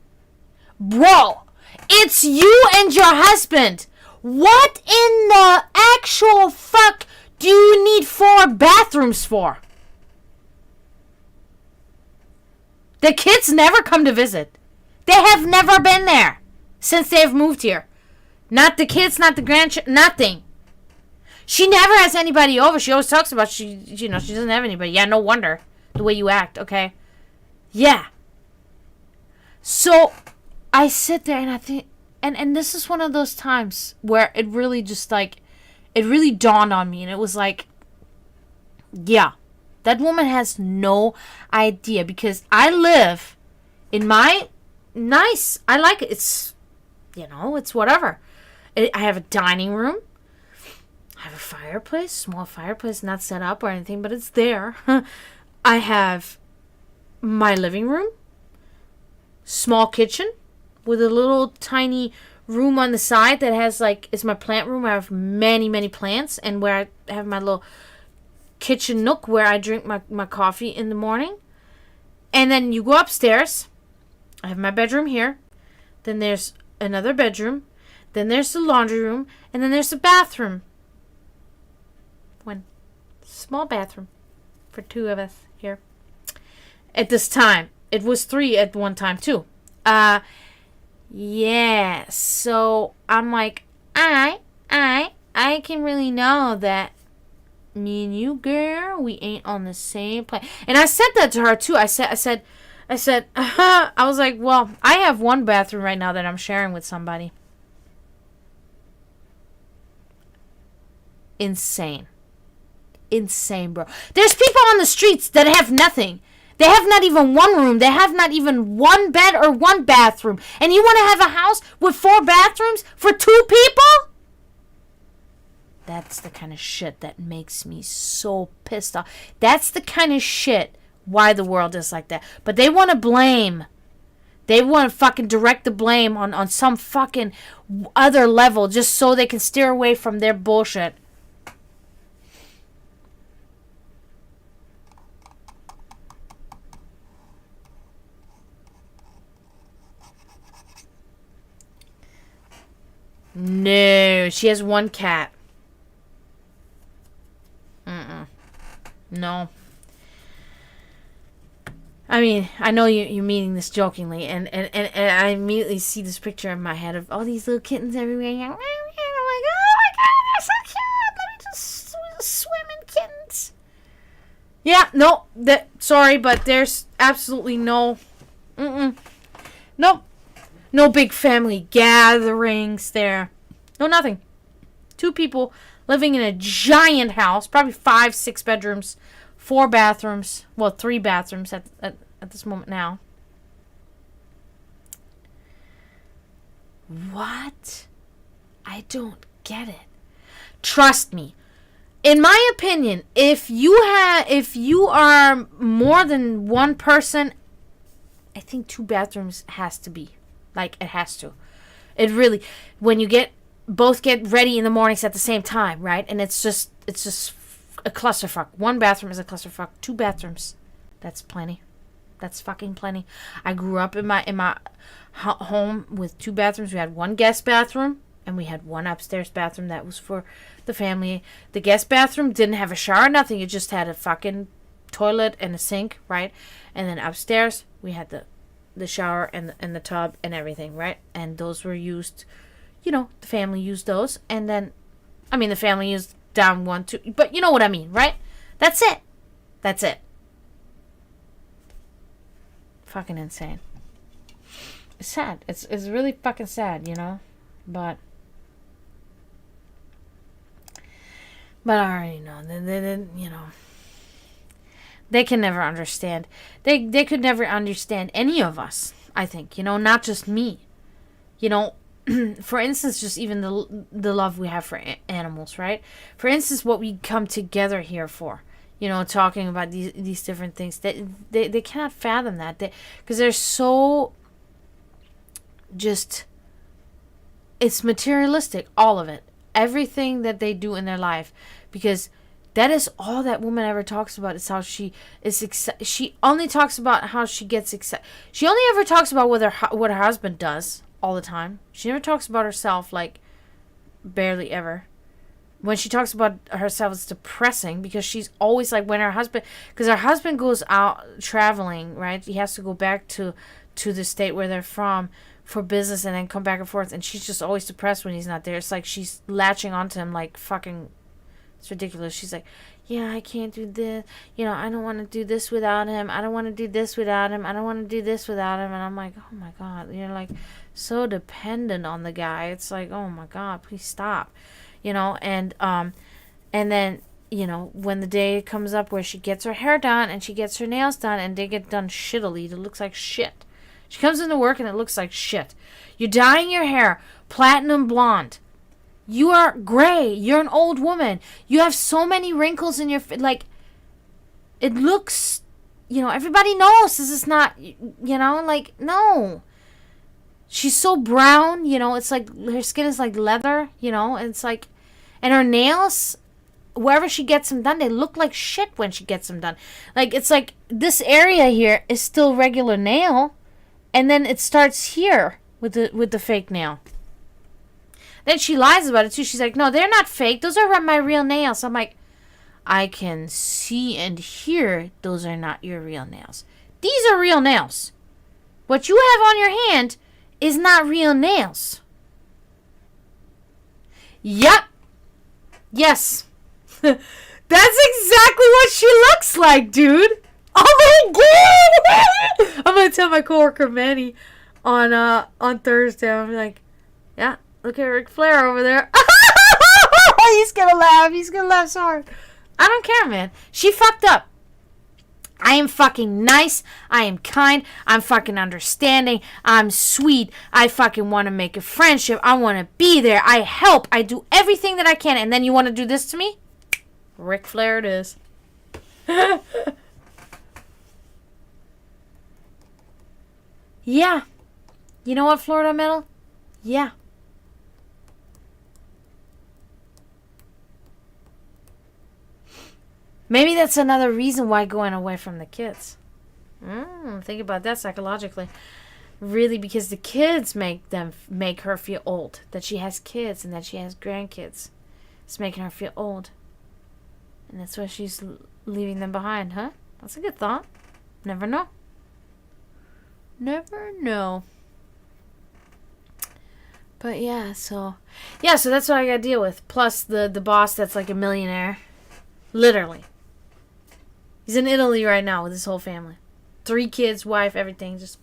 Bro, it's you and your husband. What in the actual fuck do you need 4 bathrooms for? The kids never come to visit. They have never been there since they've moved here. Not the kids, not the grandchildren, nothing. She never has anybody over. She always talks about she doesn't have anybody. Yeah, no wonder. The way you act, okay? Yeah. So, I sit there and I think, and this is one of those times where it really just like, it really dawned on me and it was like, yeah. That woman has no idea because I live in my nice, I like it. It's, it's whatever. I have a dining room. I have a fireplace, small fireplace, not set up or anything, but it's there. I have my living room, small kitchen with a little tiny room on the side that has like, it's my plant room. I have many, many plants, and where I have my little kitchen nook where I drink my coffee in the morning. And then you go upstairs. I have my bedroom here. Then there's another bedroom. Then there's the laundry room. And then there's the bathroom. One small bathroom for two of us here. At this time. It was 3 at one time too. Yeah. So I'm like, I can really know that me and you, girl, we ain't on the same plane. And I said that to her too. I said, I was like, well, I have one bathroom right now that I'm sharing with somebody. Insane, bro. There's people on the streets that have nothing. They have not even one room. They have not even one bed or one bathroom. And you want to have a house with 4 bathrooms for 2 people? That's the kind of shit that makes me so pissed off. That's the kind of shit why the world is like that. But they want to blame. They want to fucking direct the blame on some fucking other level just so they can steer away from their bullshit. No, she has 1 cat. No. I mean, I know you're meaning this jokingly, and I immediately see this picture in my head of all these little kittens everywhere. And I'm like, oh my god, they're so cute. Let me just swim in kittens. Yeah, no, sorry, but there's absolutely nope. No big family gatherings there. No, nothing. 2 people living in a giant house, probably 5, 6 bedrooms, 4 bathrooms. Well, 3 bathrooms at this moment now. What? I don't get it. Trust me. In my opinion, if you are more than one person, I think 2 bathrooms has to be. Like, it has to. It really, when you both get ready in the mornings at the same time, right? And it's just a clusterfuck. 1 bathroom is a clusterfuck. 2 bathrooms, that's plenty. That's fucking plenty. I grew up in my home with 2 bathrooms. We had 1 guest bathroom, and we had 1 upstairs bathroom that was for the family. The guest bathroom didn't have a shower, nothing. It just had a fucking toilet and a sink, right? And then upstairs, we had the shower and the tub and everything, right? And those were used, the family used those. And then, the family used down 1, 2, but you know what I mean, right? That's it. Fucking insane. It's sad. It's really fucking sad, but I already know. They can never understand. They could never understand any of us, I think, not just me. For instance, just even the love we have for animals, right? For instance, what we come together here for, talking about these different things. They cannot fathom that. Because they're so just, it's materialistic, all of it. Everything that they do in their life. Because that is all that woman ever talks about, is how she is she only talks about how she gets excited. She only ever talks about what her husband does all the time. She never talks about herself, like, barely ever. When she talks about herself, it's depressing, because she's always like, when her husband goes out traveling, right? He has to go back to the state where they're from for business and then come back and forth, and she's just always depressed when he's not there. It's like she's latching onto him like fucking. It's ridiculous. She's like, yeah, I can't do this. I don't want to do this without him. I don't want to do this without him. I don't want to do this without him. And I'm like, oh my God, you're like so dependent on the guy. It's like, oh my God, please stop. And then, when the day comes up where she gets her hair done and she gets her nails done and they get done shittily, it looks like shit. She comes into work and it looks like shit. You're dyeing your hair platinum blonde. You are gray. You're an old woman. You have so many wrinkles in your like. It looks, everybody knows this is not, like, no. She's so brown, you know, it's like her skin is like leather, you know, and it's like, and her nails, wherever she gets them done, they look like shit when she gets them done. Like, it's like this area here is still regular nail, and then it starts here with the fake nail. Then she lies about it too. She's like, no, they're not fake. Those are my real nails. I'm like, I can see and hear those are not your real nails. These are real nails. What you have on your hand is not real nails. Yep. Yes. That's exactly what she looks like, dude. Oh my god! I'm gonna tell my coworker Manny on Thursday. I'm like, yeah, look at Ric Flair over there. He's gonna laugh. He's gonna laugh so hard. I don't care, man. She fucked up. I am fucking nice. I am kind. I'm fucking understanding. I'm sweet. I fucking want to make a friendship. I want to be there. I help. I do everything that I can. And then you want to do this to me? Ric Flair it is. Yeah. You know what, Florida Metal? Yeah. Maybe that's another reason why going away from the kids. Think about that psychologically. Really, because the kids make her feel old. That she has kids and that she has grandkids. It's making her feel old. And that's why she's leaving them behind, huh? That's a good thought. Never know. Never know. But yeah, so that's what I gotta deal with. Plus the boss that's like a millionaire. Literally. He's in Italy right now with his whole family. 3 kids, wife, everything. Just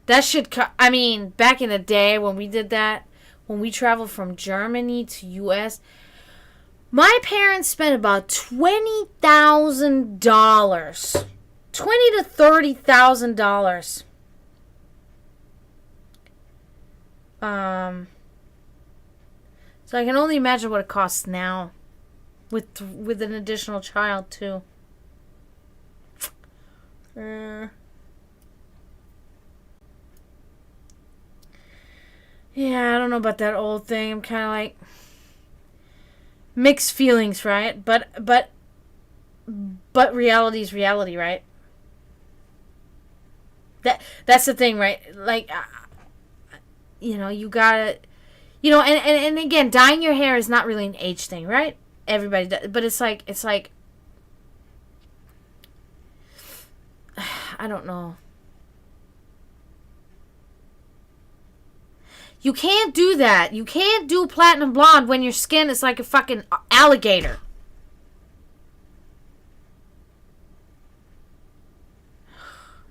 that shit. I mean, back in the day when we did that, when we traveled from Germany to U.S., my parents spent about $20,000. $20,000 to $30,000. So I can only imagine what it costs now. With an additional child, too. Yeah, I don't know about that old thing. I'm kind of like mixed feelings, right? But reality is reality, right? That's the thing, right? Like, you gotta, and again, dyeing your hair is not really an age thing, right? Everybody does, but it's like I don't know. You can't do that. You can't do platinum blonde when your skin is like a fucking alligator.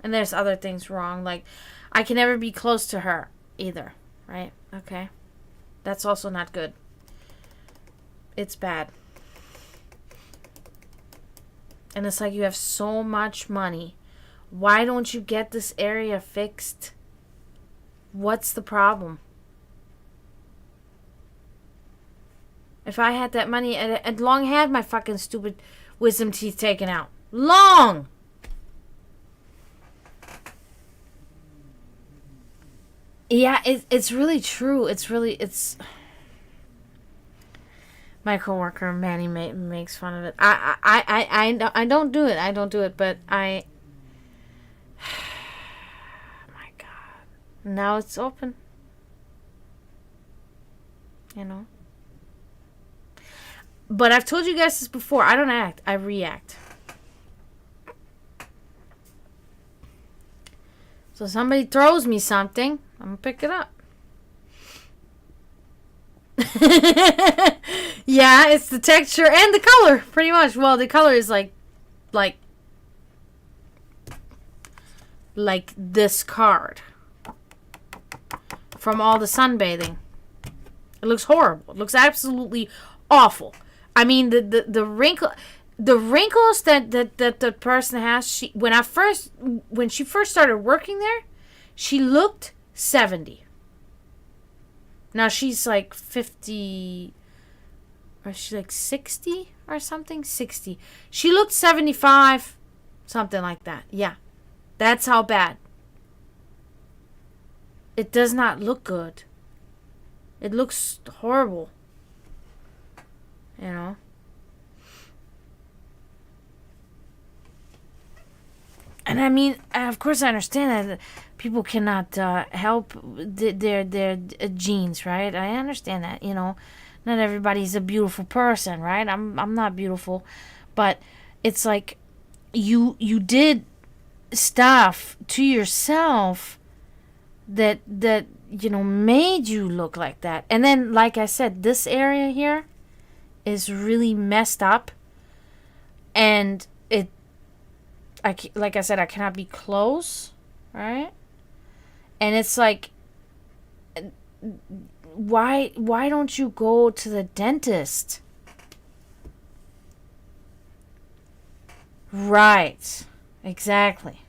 And there's other things wrong. Like, I can never be close to her either. Right? Okay. That's also not good. It's bad. And it's like, you have so much money. Why don't you get this area fixed? What's the problem? If I had that money, I'd long had my fucking stupid wisdom teeth taken out. Long! Yeah, it's really true. It's... My coworker Manny makes fun of it. I don't do it. I don't do it, but my God, now it's open. But I've told you guys this before. I don't act. I react. So somebody throws me something, I'm gonna pick it up. Yeah, it's the texture and the color, pretty much. Well, the color is like this card from all the sunbathing. It looks horrible. It looks absolutely awful. I mean, the wrinkles that the person has. When she first started working there, she looked 70. Now she's like 50, or she's like 60 or something. 60. She looked 75, something like that. Yeah, that's how bad. It does not look good. It looks horrible. You know? And I mean, of course, I understand that people cannot help their genes, right? I understand that, you know. Not everybody's a beautiful person, right? I'm not beautiful, but it's like you did stuff to yourself that you know made you look like that. And then, like I said, this area here is really messed up, and like I said, I cannot be close, right? And it's like, why don't you go to the dentist? Right. Exactly.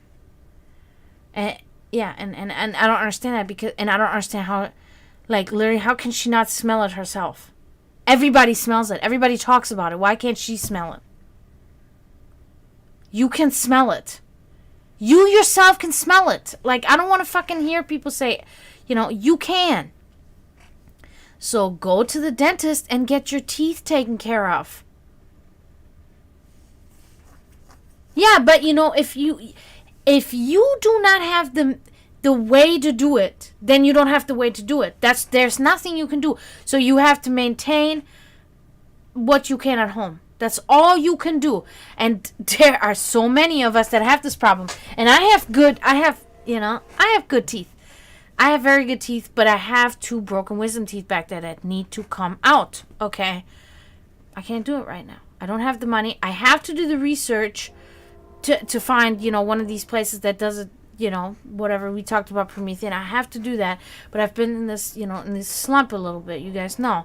And yeah, and I don't understand that, because I don't understand how, like, literally, how can she not smell it herself? Everybody smells it. Everybody talks about it. Why can't she smell it? You can smell it. You yourself can smell it. Like, I don't want to fucking hear people say, you know, you can. So go to the dentist and get your teeth taken care of. Yeah, but you know, if you do not have the way to do it, then you don't have the way to do it. There's nothing you can do. So you have to maintain what you can at home. That's all you can do. And there are so many of us that have this problem. And I have good teeth. I have very good teeth, but I have 2 broken wisdom teeth back there that need to come out. Okay? I can't do it right now. I don't have the money. I have to do the research to find, you know, one of these places that does it, you know, whatever we talked about, Promethean. I have to do that. But I've been in this, you know, in this slump a little bit. You guys know.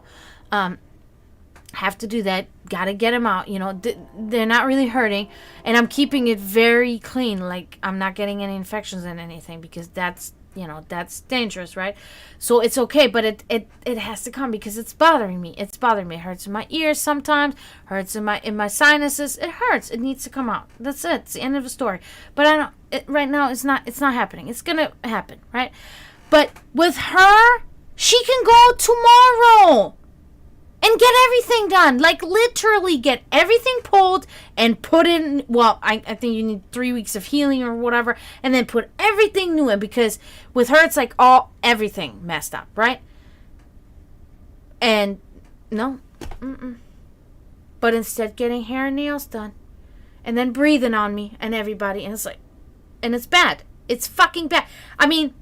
Have to do that. Gotta get them out. You know, they're not really hurting, and I'm keeping it very clean. Like, I'm not getting any infections and anything, because that's, you know, that's dangerous, right? So it's okay, but it has to come, because it's bothering me. It's bothering me. It hurts in my ears sometimes. Hurts in my sinuses. It hurts. It needs to come out. That's it. It's the end of the story. But I don't. Right now, it's not happening. It's gonna happen, right? But with her, she can go tomorrow and get everything done. Like, literally get everything pulled and put in. Well, I think you need 3 weeks of healing or whatever, and then put everything new in, because with her it's like everything messed up, right? And no, but instead getting hair and nails done, and then breathing on me and everybody, and it's like, and it's bad. It's fucking bad. I mean,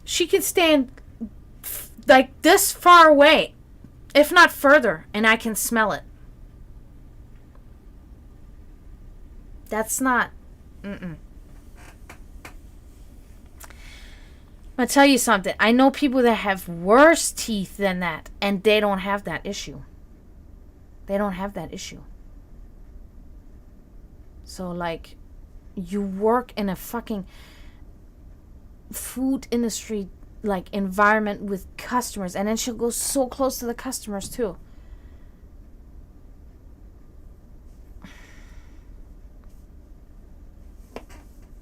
she can stand like this far away, if not further, and I can smell it. That's not. I'm gonna tell you something. I know people that have worse teeth than that, and they don't have that issue. They don't have that issue. So, like, you work in a fucking food industry, like, environment with customers, and then she'll go so close to the customers too.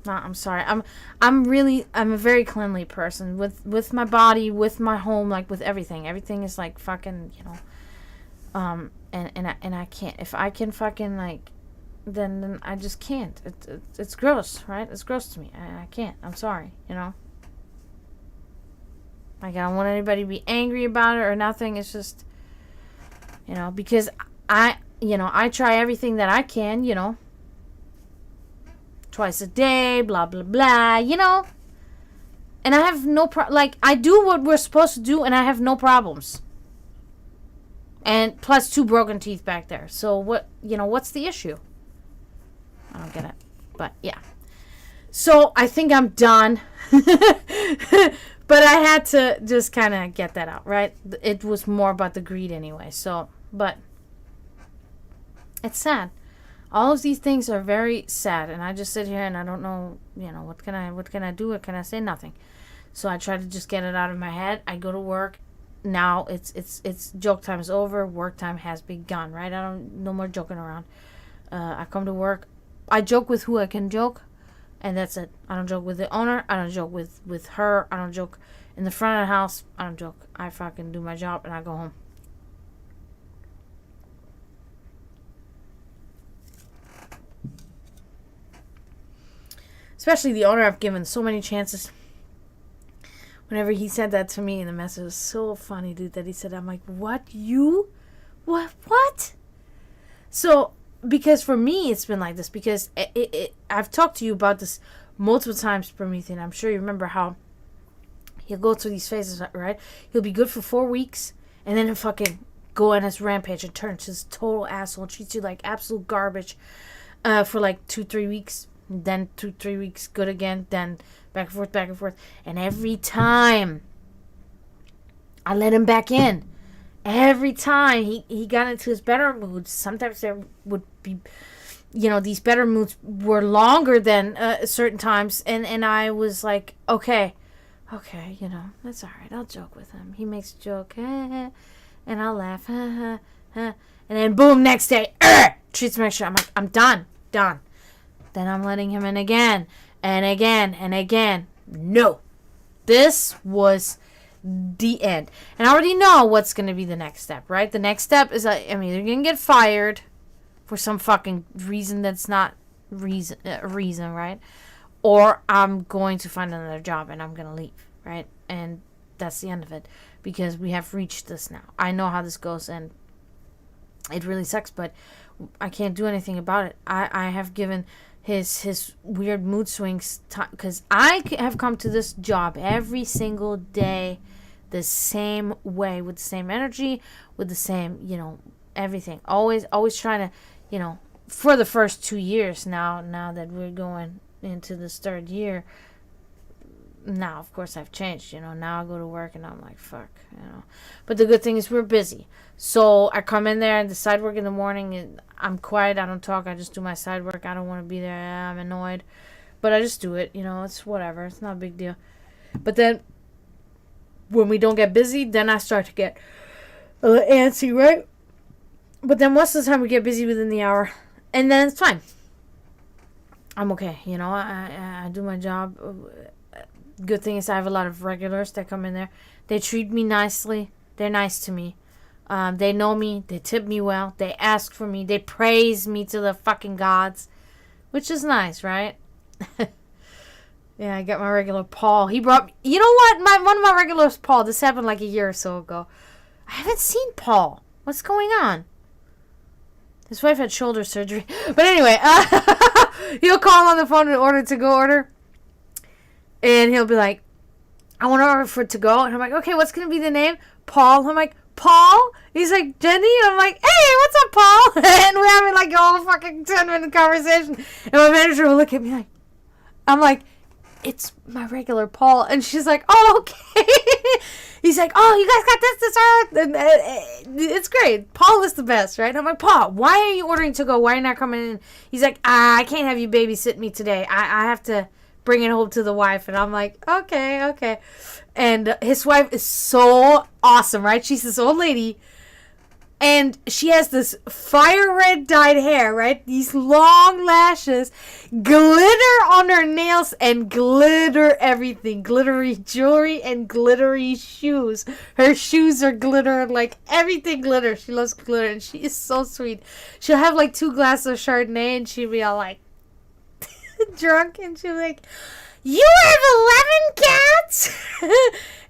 No, I'm sorry. I'm a very cleanly person with my body, with my home, like, with everything. Everything is like fucking, you know. And I can't. If I can fucking, like, then I just can't. It's gross, right? It's gross to me. I can't. I'm sorry, you know. Like, I don't want anybody to be angry about it or nothing. It's just, you know, because I try everything that I can, you know. Twice a day, blah, blah, blah, you know. And I have no like, I do what we're supposed to do, and I have no problems. And plus 2 broken teeth back there. So what, you know, what's the issue? I don't get it. But yeah. So I think I'm done. But I had to just kind of get that out, right? It was more about the greed anyway. So, but it's sad. All of these things are very sad, and I just sit here and I don't know, you know, what can I do? What can I say? Nothing. So I try to just get it out of my head. I go to work. Now it's joke time is over. Work time has begun, right? No more joking around. I come to work. I joke with who I can joke, and that's it. I don't joke with the owner. I don't joke with her. I don't joke in the front of the house, I don't joke. I fucking do my job and I go home. Especially the owner, I've given so many chances. Whenever he said that to me in the message, it was so funny, dude, that he said, I'm like, what? You? What? So, because for me, it's been like this. Because I've talked to you about this multiple times, Promethean. I'm sure you remember how he'll go through these phases, right? He'll be good for 4 weeks, and then he'll fucking go on his rampage and turn to this total asshole, treats you like absolute garbage for like 2-3 weeks. Then 2-3 weeks good again. Then back and forth. And every time I let him back in. Every time he got into his better moods. Sometimes there would be, these better moods were longer than certain times. And I was like, okay, that's all right. I'll joke with him. He makes a joke. And I'll laugh. And then boom, next day, treats me like shit. I'm like, I'm done. Then I'm letting him in again and again. No. This was the end. And I already know what's going to be the next step, right? The next step is I'm either going to get fired for some fucking reason that's not reason, right? Or I'm going to find another job and I'm going to leave, right? And that's the end of it. Because we have reached this now. I know how this goes and it really sucks, but I can't do anything about it. I have given his weird mood swings because I have come to this job every single day the same way, with the same energy, with the same, everything. Always trying to, for the first 2 years now that we're going into this third year. Now, of course, I've changed, now I go to work and I'm like, fuck, But the good thing is we're busy. So I come in there and the side work in the morning and I'm quiet. I don't talk. I just do my side work. I don't want to be there. I'm annoyed. But I just do it. It's whatever. It's not a big deal. But then when we don't get busy, then I start to get a little antsy, right? But then most of the time we get busy within the hour. And then it's fine. I'm okay. I do my job. Good thing is I have a lot of regulars that come in there. They treat me nicely. They're nice to me. They know me. They tip me well. They ask for me. They praise me to the fucking gods. Which is nice, right? Yeah, I got my regular Paul. He brought me... You know what? One of my regulars, Paul. This happened like a year or so ago. I haven't seen Paul. What's going on? His wife had shoulder surgery. But anyway, he'll call on the phone and order to-go order. And he'll be like, I want to order for to-go. And I'm like, okay, what's going to be the name? Paul. I'm like, Paul? He's like, Jenny? And I'm like, hey, what's up, Paul? And we're having like a whole fucking 10-minute conversation. And my manager will look at me like, I'm like, it's my regular Paul. And she's like, oh, okay. He's like, oh, you guys got this dessert. And it's great. Paul is the best, right? And I'm like, Paul, why are you ordering to-go? Why are you not coming in? He's like, I can't have you babysit me today. I have to bring it home to the wife. And I'm like, okay. And his wife is so awesome, right? She's this old lady. And she has this fire red dyed hair, right? These long lashes, glitter on her nails, and glitter everything. Glittery jewelry and glittery shoes. Her shoes are glitter, like everything glitter. She loves glitter, and she is so sweet. She'll have like 2 glasses of Chardonnay, and she'll be all like drunk, and she'll be like, you have 11 cats?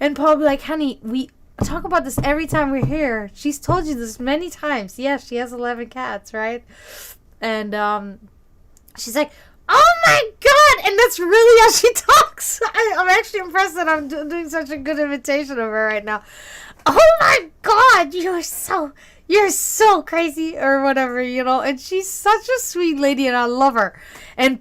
And Paul will be like, honey, we talk about this every time we're here. She's told you this many times. Yes, she has 11 cats, right? And she's like, oh my god! And that's really how she talks. I'm actually impressed that I'm doing such a good imitation of her right now. Oh my god, you're so crazy, or whatever, and she's such a sweet lady, and I love her. And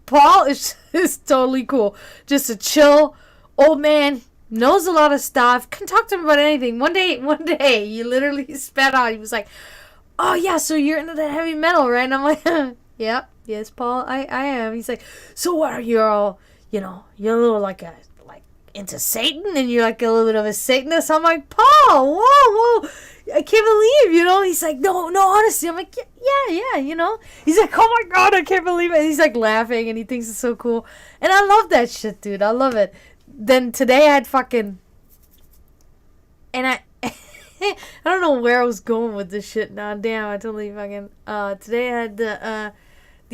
Paul is totally cool. Just a chill old man. Knows a lot of stuff. Can talk to him about anything. One day, he literally spat out. He was like, oh, yeah, so you're into that heavy metal, right? And I'm like, yeah, yes, Paul, I am. He's like, so what are you all, you're a little like into Satan, and you're like a little bit of a Satanist. I'm like, Paul, whoa, I can't believe, He's like, no, honestly. I'm like, yeah, He's like, oh my god, I can't believe it. And he's like laughing, and he thinks it's so cool. And I love that shit, dude. I love it. then today I had fucking, and I I don't know where I was going with this shit now. Damn, I totally fucking today I had the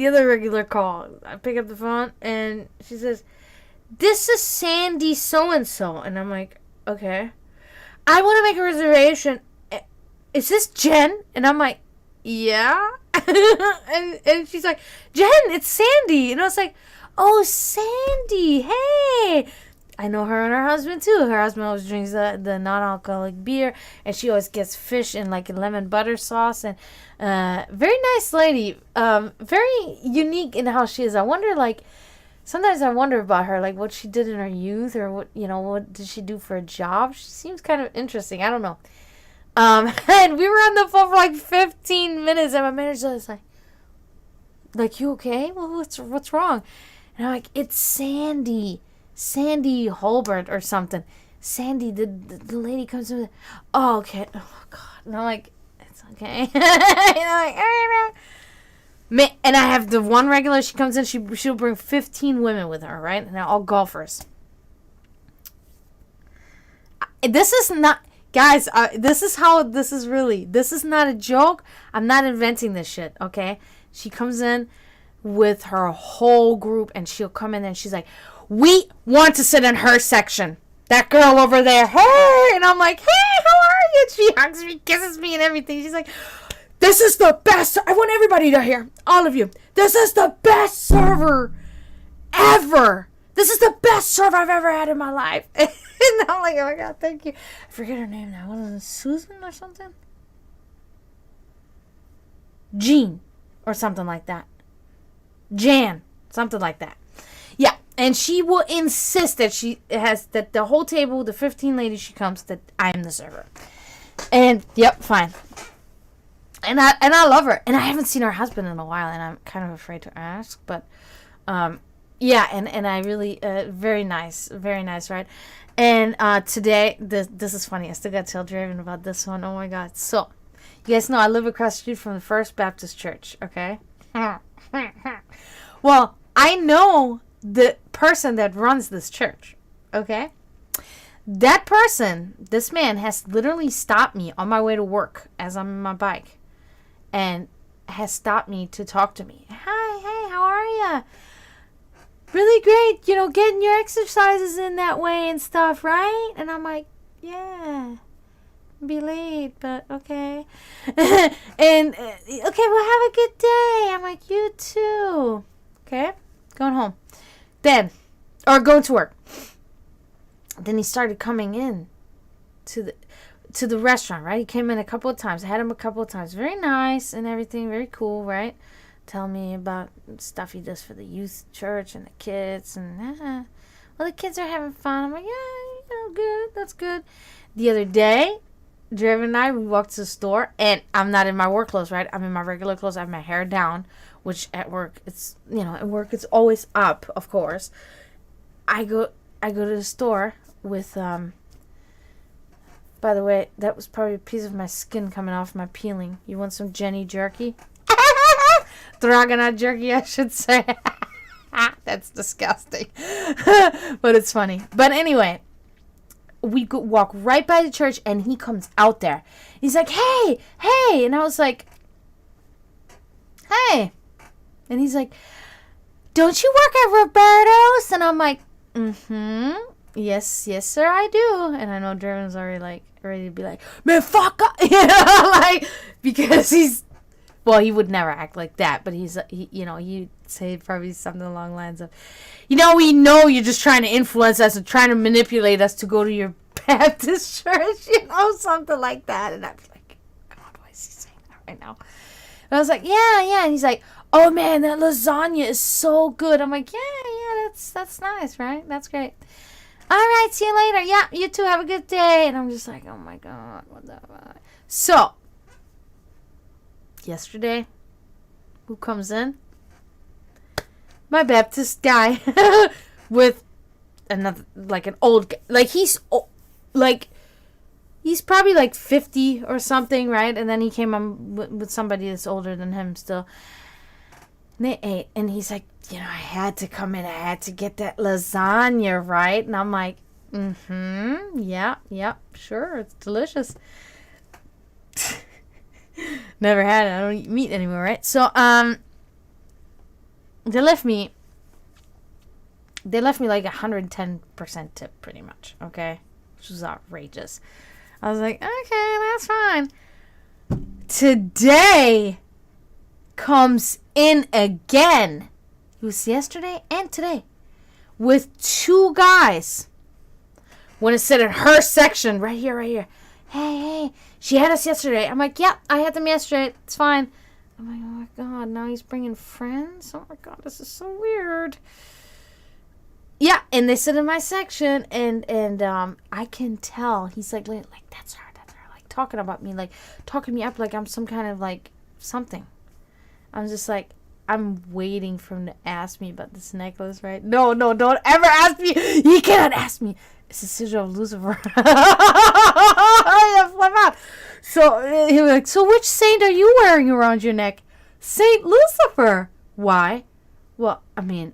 other regular call. I pick up the phone and she says, "This is Sandy so and so," and I'm like, "Okay, I want to make a reservation. Is this Jen?" And I'm like, "Yeah." and she's like, "Jen, it's Sandy." And I was like, "Oh, Sandy, hey." I know her and her husband too. Her husband always drinks the non-alcoholic beer, and she always gets fish in like a lemon butter sauce. And very nice lady, very unique in how she is. I wonder, like, sometimes I wonder about her, like what she did in her youth, or what did she do for a job. She seems kind of interesting. I don't know. And we were on the phone for like 15 minutes, and my manager was like, "You okay? Well, what's wrong?" And I'm like, "It's Sandy Holbert or something. Sandy, the lady comes in. Oh, okay. Oh God." And I'm like, "It's okay." And I'm like, and I have the one regular. She comes in. She'll bring 15 women with her, right? And they're all golfers. This is not. Guys, this is how this is really. This is not a joke. I'm not inventing this shit, okay? She comes in with her whole group, and she'll come in and she's like, "We want to sit in her section. That girl over there, hey!" And I'm like, "Hey, how are you?" She hugs me, kisses me, and everything. She's like, "This is the best. I want everybody to hear, all of you. This is the best server ever. This is the best server I've ever had in my life." And I'm like, "Oh my God, thank you." I forget her name now. What is it, Susan or something? Jean or something like that. Jan, something like that. Yeah, and she will insist that the whole table, the 15 ladies she comes, that I'm the server. And yep, fine. And I love her, and I haven't seen her husband in a while, and I'm kind of afraid to ask, but yeah, and I really very nice, right? And today, this is funny. I still got to tell Draven about this one. Oh my God! So, you guys know I live across the street from the First Baptist Church. Okay. Well, I know the person that runs this church. Okay. That person, this man, has literally stopped me on my way to work as I'm on my bike, and has stopped me to talk to me. "Hi, hey, how are you? Really great, getting your exercises in that way and stuff, right?" And I'm like, "Yeah, be late, but okay." And okay, well, have a good day. I'm like, "You too." Okay, going home, going to work. Then he started coming in to the restaurant, right? He came in a couple of times. I had him a couple of times. Very nice and everything, very cool, right? Tell me about stuff he does for the youth church and the kids, and well, the kids are having fun. I'm like, "Yeah, good, that's good." The other day, Driven and I, we walked to the store, and I'm not in my work clothes, right? I'm in my regular clothes. I have my hair down, which at work, it's always up, of course. I go to the store with, by the way, that was probably a piece of my skin coming off my peeling. You want some Jenny jerky? Dragana jerky, I should say. That's disgusting. But it's funny. But anyway, we walk right by the church, and he comes out there. He's like, "Hey, hey." And I was like, "Hey." And he's like, "Don't you work at Roberto's?" And I'm like, "Mm-hmm. Yes, sir, I do." And I know Draven's already like ready to be like, "Man, fuck up." Because he would never act like that, but he'd say probably something along the lines of, we know you're just trying to influence us and trying to manipulate us to go to your Baptist church, something like that. And I'd be like, "God, why is he saying that right now?" And I was like, yeah. And he's like, "Oh man, that lasagna is so good." I'm like, yeah, that's nice, right? That's great. "All right, see you later. Yeah, you too. Have a good day." And I'm just like, oh my God, what the fuck? So, yesterday, who comes in? My Baptist guy with another, like an old guy. Like he's probably like 50 or something, right? And then he came on with somebody that's older than him still. And they ate. And he's like, I had to come in. I had to get that lasagna, right? And I'm like, yeah, sure. It's delicious. Never had it. I don't eat meat anymore, right? So, they left me like 110% tip, pretty much, okay? Which was outrageous. I was like, okay, that's fine. Today comes in again. It was yesterday and today with 2 guys. When it said in her section, right here. Hey, she had us yesterday. I'm like, yeah, I had them yesterday. It's fine. I'm like, oh my God, now he's bringing friends? Oh my God, this is so weird. Yeah, and they sit in my section, and I can tell he's like that's her, like talking about me, like talking me up like I'm some kind of like something. I'm just like, I'm waiting for him to ask me about this necklace, right? No, don't ever ask me. You cannot ask me. It's the sigil of Lucifer. I flip out. So he was like, so which saint are you wearing around your neck? Saint Lucifer. Why? Well, I mean,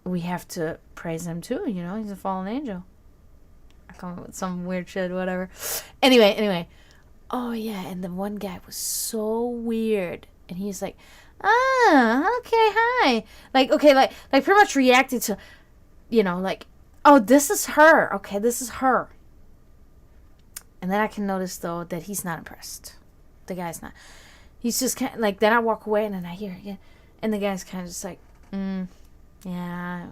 we have to praise him too, he's a fallen angel. I come up with some weird shit, whatever. Anyway. Oh yeah, and the one guy was so weird. And he's like, okay, hi. Like, okay, like pretty much reacted to, like, oh, this is her. Okay, this is her. And then I can notice, though, that he's not impressed. The guy's not. He's just kind of, like, then I walk away and then I hear it again. And the guy's kind of just like, yeah.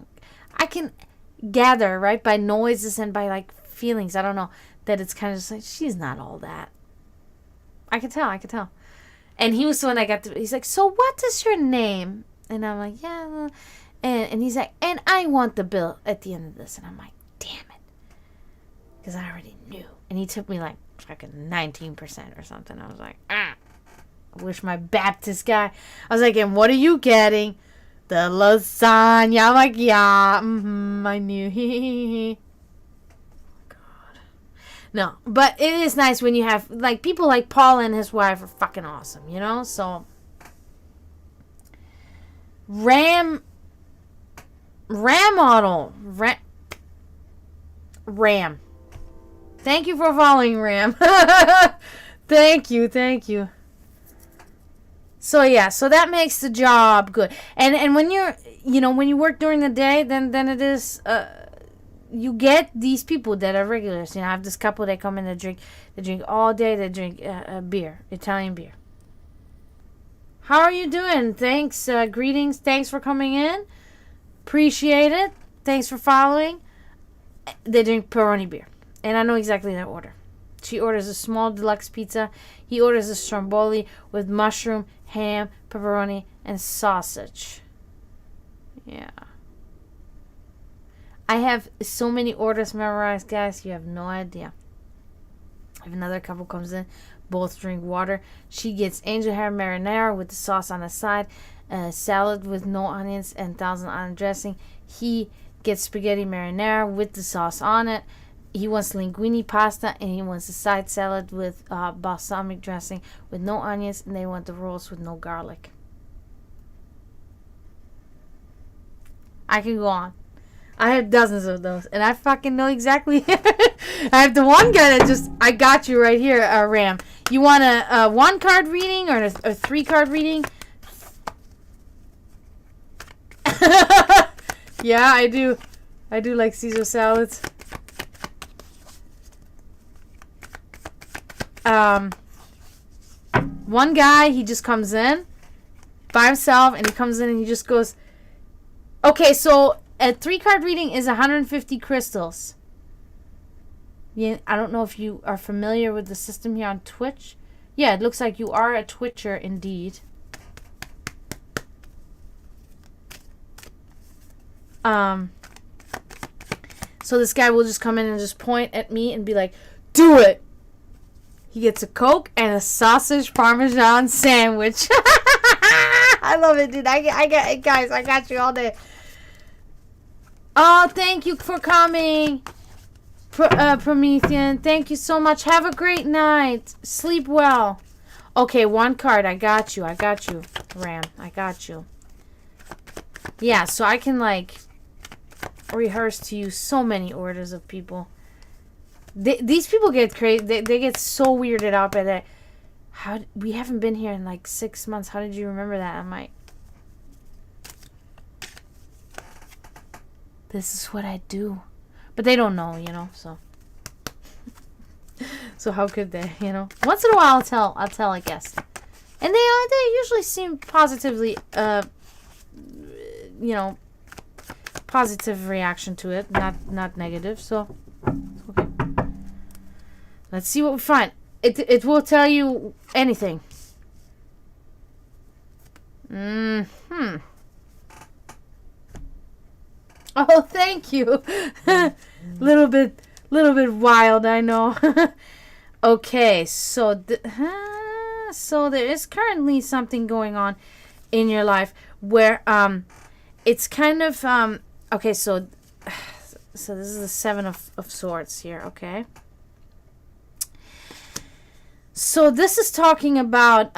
I can gather, right, by noises and by, like, feelings, I don't know, that it's kind of just like, she's not all that. I can tell. And he was the one he's like, so what is your name? And I'm like, yeah. And he's like, and I want the bill at the end of this. And I'm like, damn it. Because I already knew. And he took me like fucking 19% or something. I was like, I wish my Baptist guy. I was like, and what are you getting? The lasagna. I'm like, yeah, I knew. God. No, but it is nice when you have, like, people like Paul and his wife are fucking awesome, So, Ram model. Ram. Thank you for following, Ram. Thank you. So yeah, so that makes the job good. And when you're, when you work during the day, then it is, you get these people that are regulars. I have this couple that come in to drink. They drink all day. They drink beer, Italian beer. How are you doing? Thanks. Greetings. Thanks for coming in. Appreciate it. Thanks for following. They drink Peroni beer. And I know exactly their order. She orders a small deluxe pizza. He orders a stromboli with mushroom, ham, pepperoni, and sausage. Yeah. I have so many orders memorized, guys. You have no idea. If another couple comes in, both drink water. She gets angel hair marinara with the sauce on the side. Salad with no onions and Thousand Island dressing. He gets spaghetti marinara with the sauce on it. He wants linguine pasta, and he wants a side salad with balsamic dressing with no onions, and they want the rolls with no garlic. I can go on. I have dozens of those, and I fucking know exactly. I have the one guy that I got you right here, Ram. You want a 1-card reading or a 3-card reading? Yeah, I do. I do like Caesar salads. One guy, he just comes in by himself, and he comes in and he just goes, okay, so a 3-card reading is 150 crystals. Yeah, I don't know if you are familiar with the system here on Twitch. Yeah, it looks like you are a Twitcher indeed. So this guy will just come in and just point at me and be like, do it. He gets a Coke and a sausage Parmesan sandwich. I love it, dude. I got guys, I got you all day. Oh, thank you for coming, Promethean. Thank you so much. Have a great night. Sleep well. Okay, 1 card. I got you, Ram. I got you. Yeah, so I can like rehearse to you so many orders of people. These people get crazy. They get so weirded out by that. How we haven't been here in like 6 months. How did you remember that? I'm like, this is what I do, but they don't know, So, so how could they, Once in a while, I'll tell a guest, and they usually seem positively, positive reaction to it, not negative. So, okay. Let's see what we find. It will tell you anything. Oh, thank you. little bit wild, I know. Okay, so so there is currently something going on in your life where it's kind of okay. So this is the 7 of Swords here. Okay. So this is talking about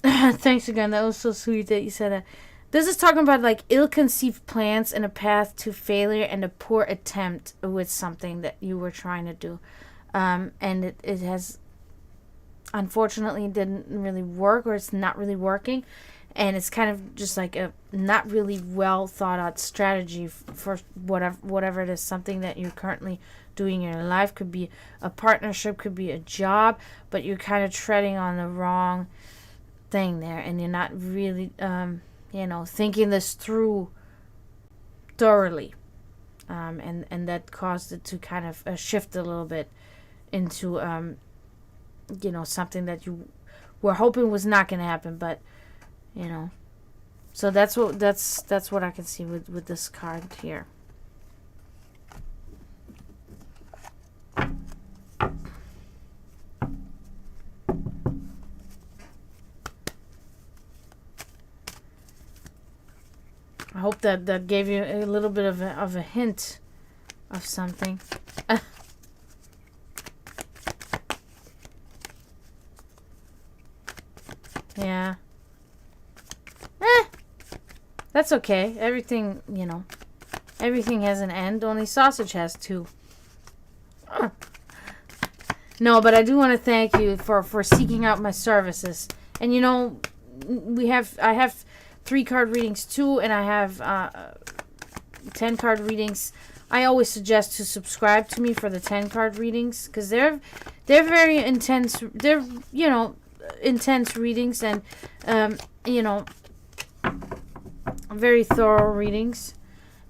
thanks again. That was so sweet that you said that. This is talking about like ill-conceived plans and a path to failure and a poor attempt with something that you were trying to do, and it has unfortunately didn't really work, or it's not really working, and it's kind of just like a not really well thought out strategy for whatever it is, something that you're currently doing in your life. Could be a partnership, could be a job, but you're kind of treading on the wrong thing there, and you're not really thinking this through thoroughly, and that caused it to kind of shift a little bit into something that you were hoping was not going to happen, but so that's what I can see with this card here. I hope that gave you a little bit of a hint of something. Yeah. That's okay. Everything has an end. Only sausage has two. No, but I do want to thank you for seeking out my services. And I have 3 card readings too, and I have 10 card readings. I always suggest to subscribe to me for the 10 card readings, because they're very intense. They're intense readings, and very thorough readings.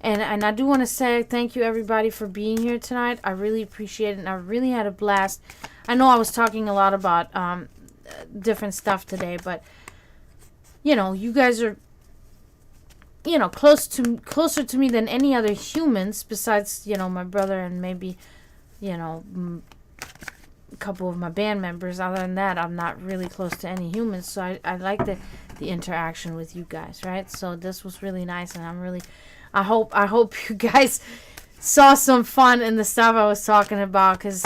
And I do want to say thank you everybody for being here tonight. I really appreciate it, and I really had a blast. I know I was talking a lot about different stuff today, but you guys are closer to me than any other humans besides my brother and maybe a couple of my band members. Other than that, I'm not really close to any humans, so I like the interaction with you guys, right? So this was really nice, and I hope you guys saw some fun in the stuff I was talking about, because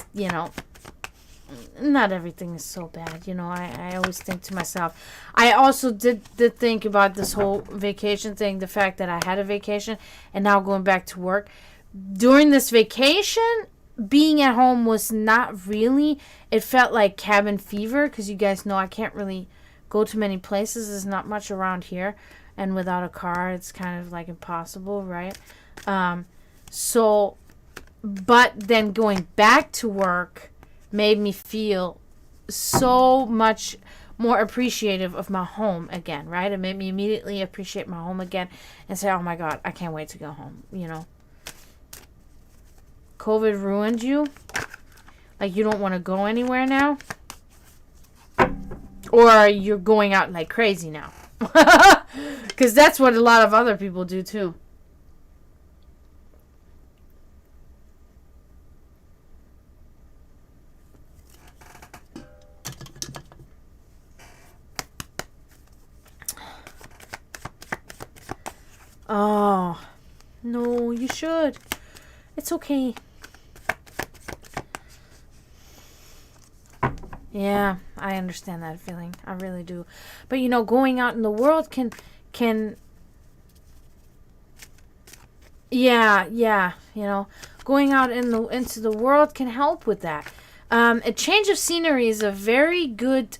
not everything is so bad. I always think to myself. I also did think about this whole vacation thing, the fact that I had a vacation and now going back to work. During this vacation, being at home was not really, it felt like cabin fever, because you guys know I can't really go to many places. There's not much around here, and without a car, it's kind of like impossible, right? But then going back to work made me feel so much more appreciative of my home again, right? It made me immediately appreciate my home again and say, oh my God, I can't wait to go home, COVID ruined you? Like you don't want to go anywhere now? Or you're going out like crazy now? Because that's what a lot of other people do too. Oh, no, you should. It's okay. Yeah, I understand that feeling. I really do. But going out in the world can Yeah. Going out into the world can help with that. A change of scenery is a very good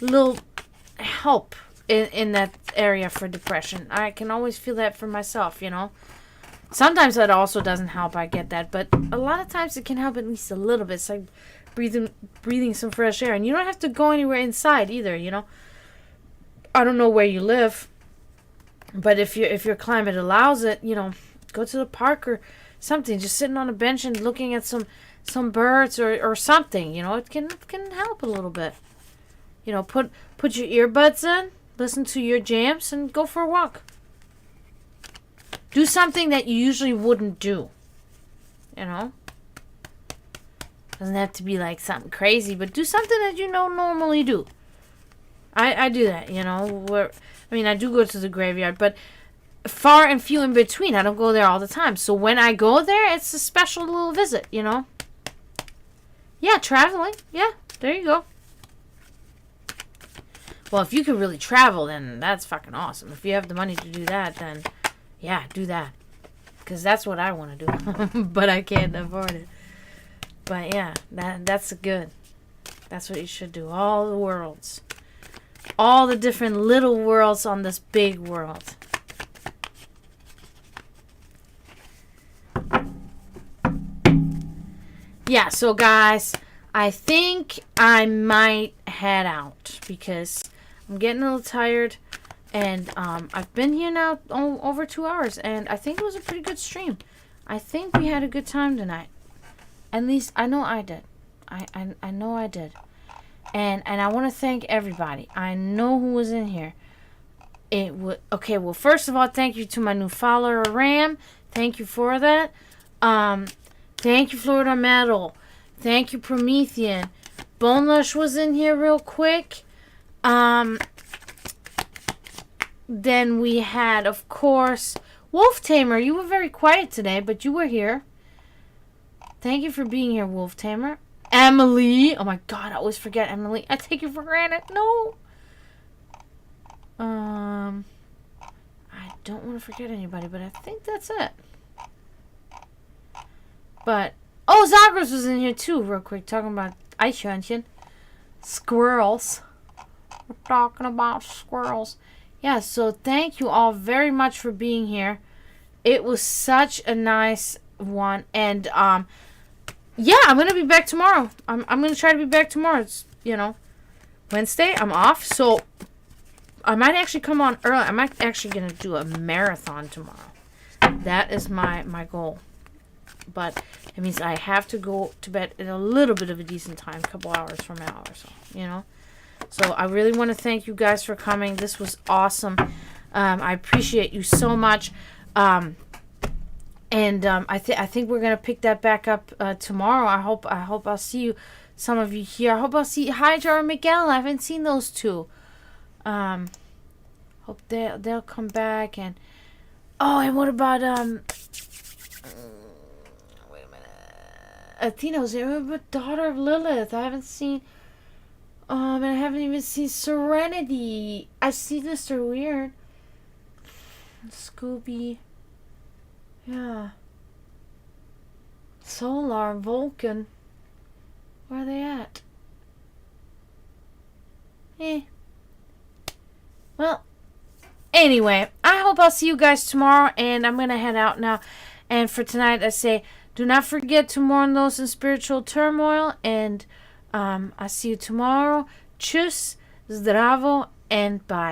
little help in that area for depression. I can always feel that for myself. Sometimes that also doesn't help, I get that, but a lot of times it can help at least a little bit. It's like breathing some fresh air, and you don't have to go anywhere inside either. I don't know where you live, but if your climate allows it, go to the park or something, just sitting on a bench and looking at some birds or something. It can help a little bit. Put your earbuds in, listen to your jams, and go for a walk. Do something that you usually wouldn't do. Doesn't have to be like something crazy, but do something that you don't normally do. I do that, I do go to the graveyard, but far and few in between. I don't go there all the time. So when I go there, it's a special little visit, Yeah, traveling. Yeah, there you go. Well, if you can really travel, then that's fucking awesome. If you have the money to do that, then yeah, do that. Because that's what I want to do. But I can't afford it. But yeah, that's good. That's what you should do. All the worlds. All the different little worlds on this big world. Yeah, so guys, I think I might head out because I'm getting a little tired, and I've been here now over 2 hours, and I think it was a pretty good stream. I think we had a good time tonight. At least I know I did. I know I did. And I want to thank everybody. I know who was in here. Okay, well, first of all, thank you to my new follower, Ram. Thank you for that. Thank you, Florida Metal. Thank you, Promethean. Boneless was in here real quick. Then we had, of course, Wolf Tamer. You were very quiet today, but you were here. Thank you for being here, Wolf Tamer. Emily. Oh my God, I always forget Emily. I take you for granted. No. I don't want to forget anybody, but I think that's it. But, Zagros was in here too, real quick, talking about Eichhörnchen. Squirrels. We're talking about squirrels. Yeah, so thank you all very much for being here. It was such a nice one. And, yeah, I'm going to be back tomorrow. I'm going to try to be back tomorrow. It's, Wednesday. I'm off. So, I might actually come on early. I'm actually going to do a marathon tomorrow. That is my goal. But it means I have to go to bed at a little bit of a decent time. A couple hours from now or so, So, I really want to thank you guys for coming. This was awesome. I appreciate you so much. I think we're gonna pick that back up tomorrow. I hope I'll see you, some of you here. I hope I'll see Hydra and Miguel. I haven't seen those two. Hope they'll come back. And what about wait a minute, Athena's here, but daughter of Lilith. I haven't seen. And I haven't even seen Serenity. I see Mr. Weird. Scooby. Yeah. Solar, Vulcan. Where are they at? Well, anyway, I hope I'll see you guys tomorrow, and I'm going to head out now. And for tonight, I say, do not forget to mourn those in spiritual turmoil, and I'll see you tomorrow. Tschüss, zdravo, and bye.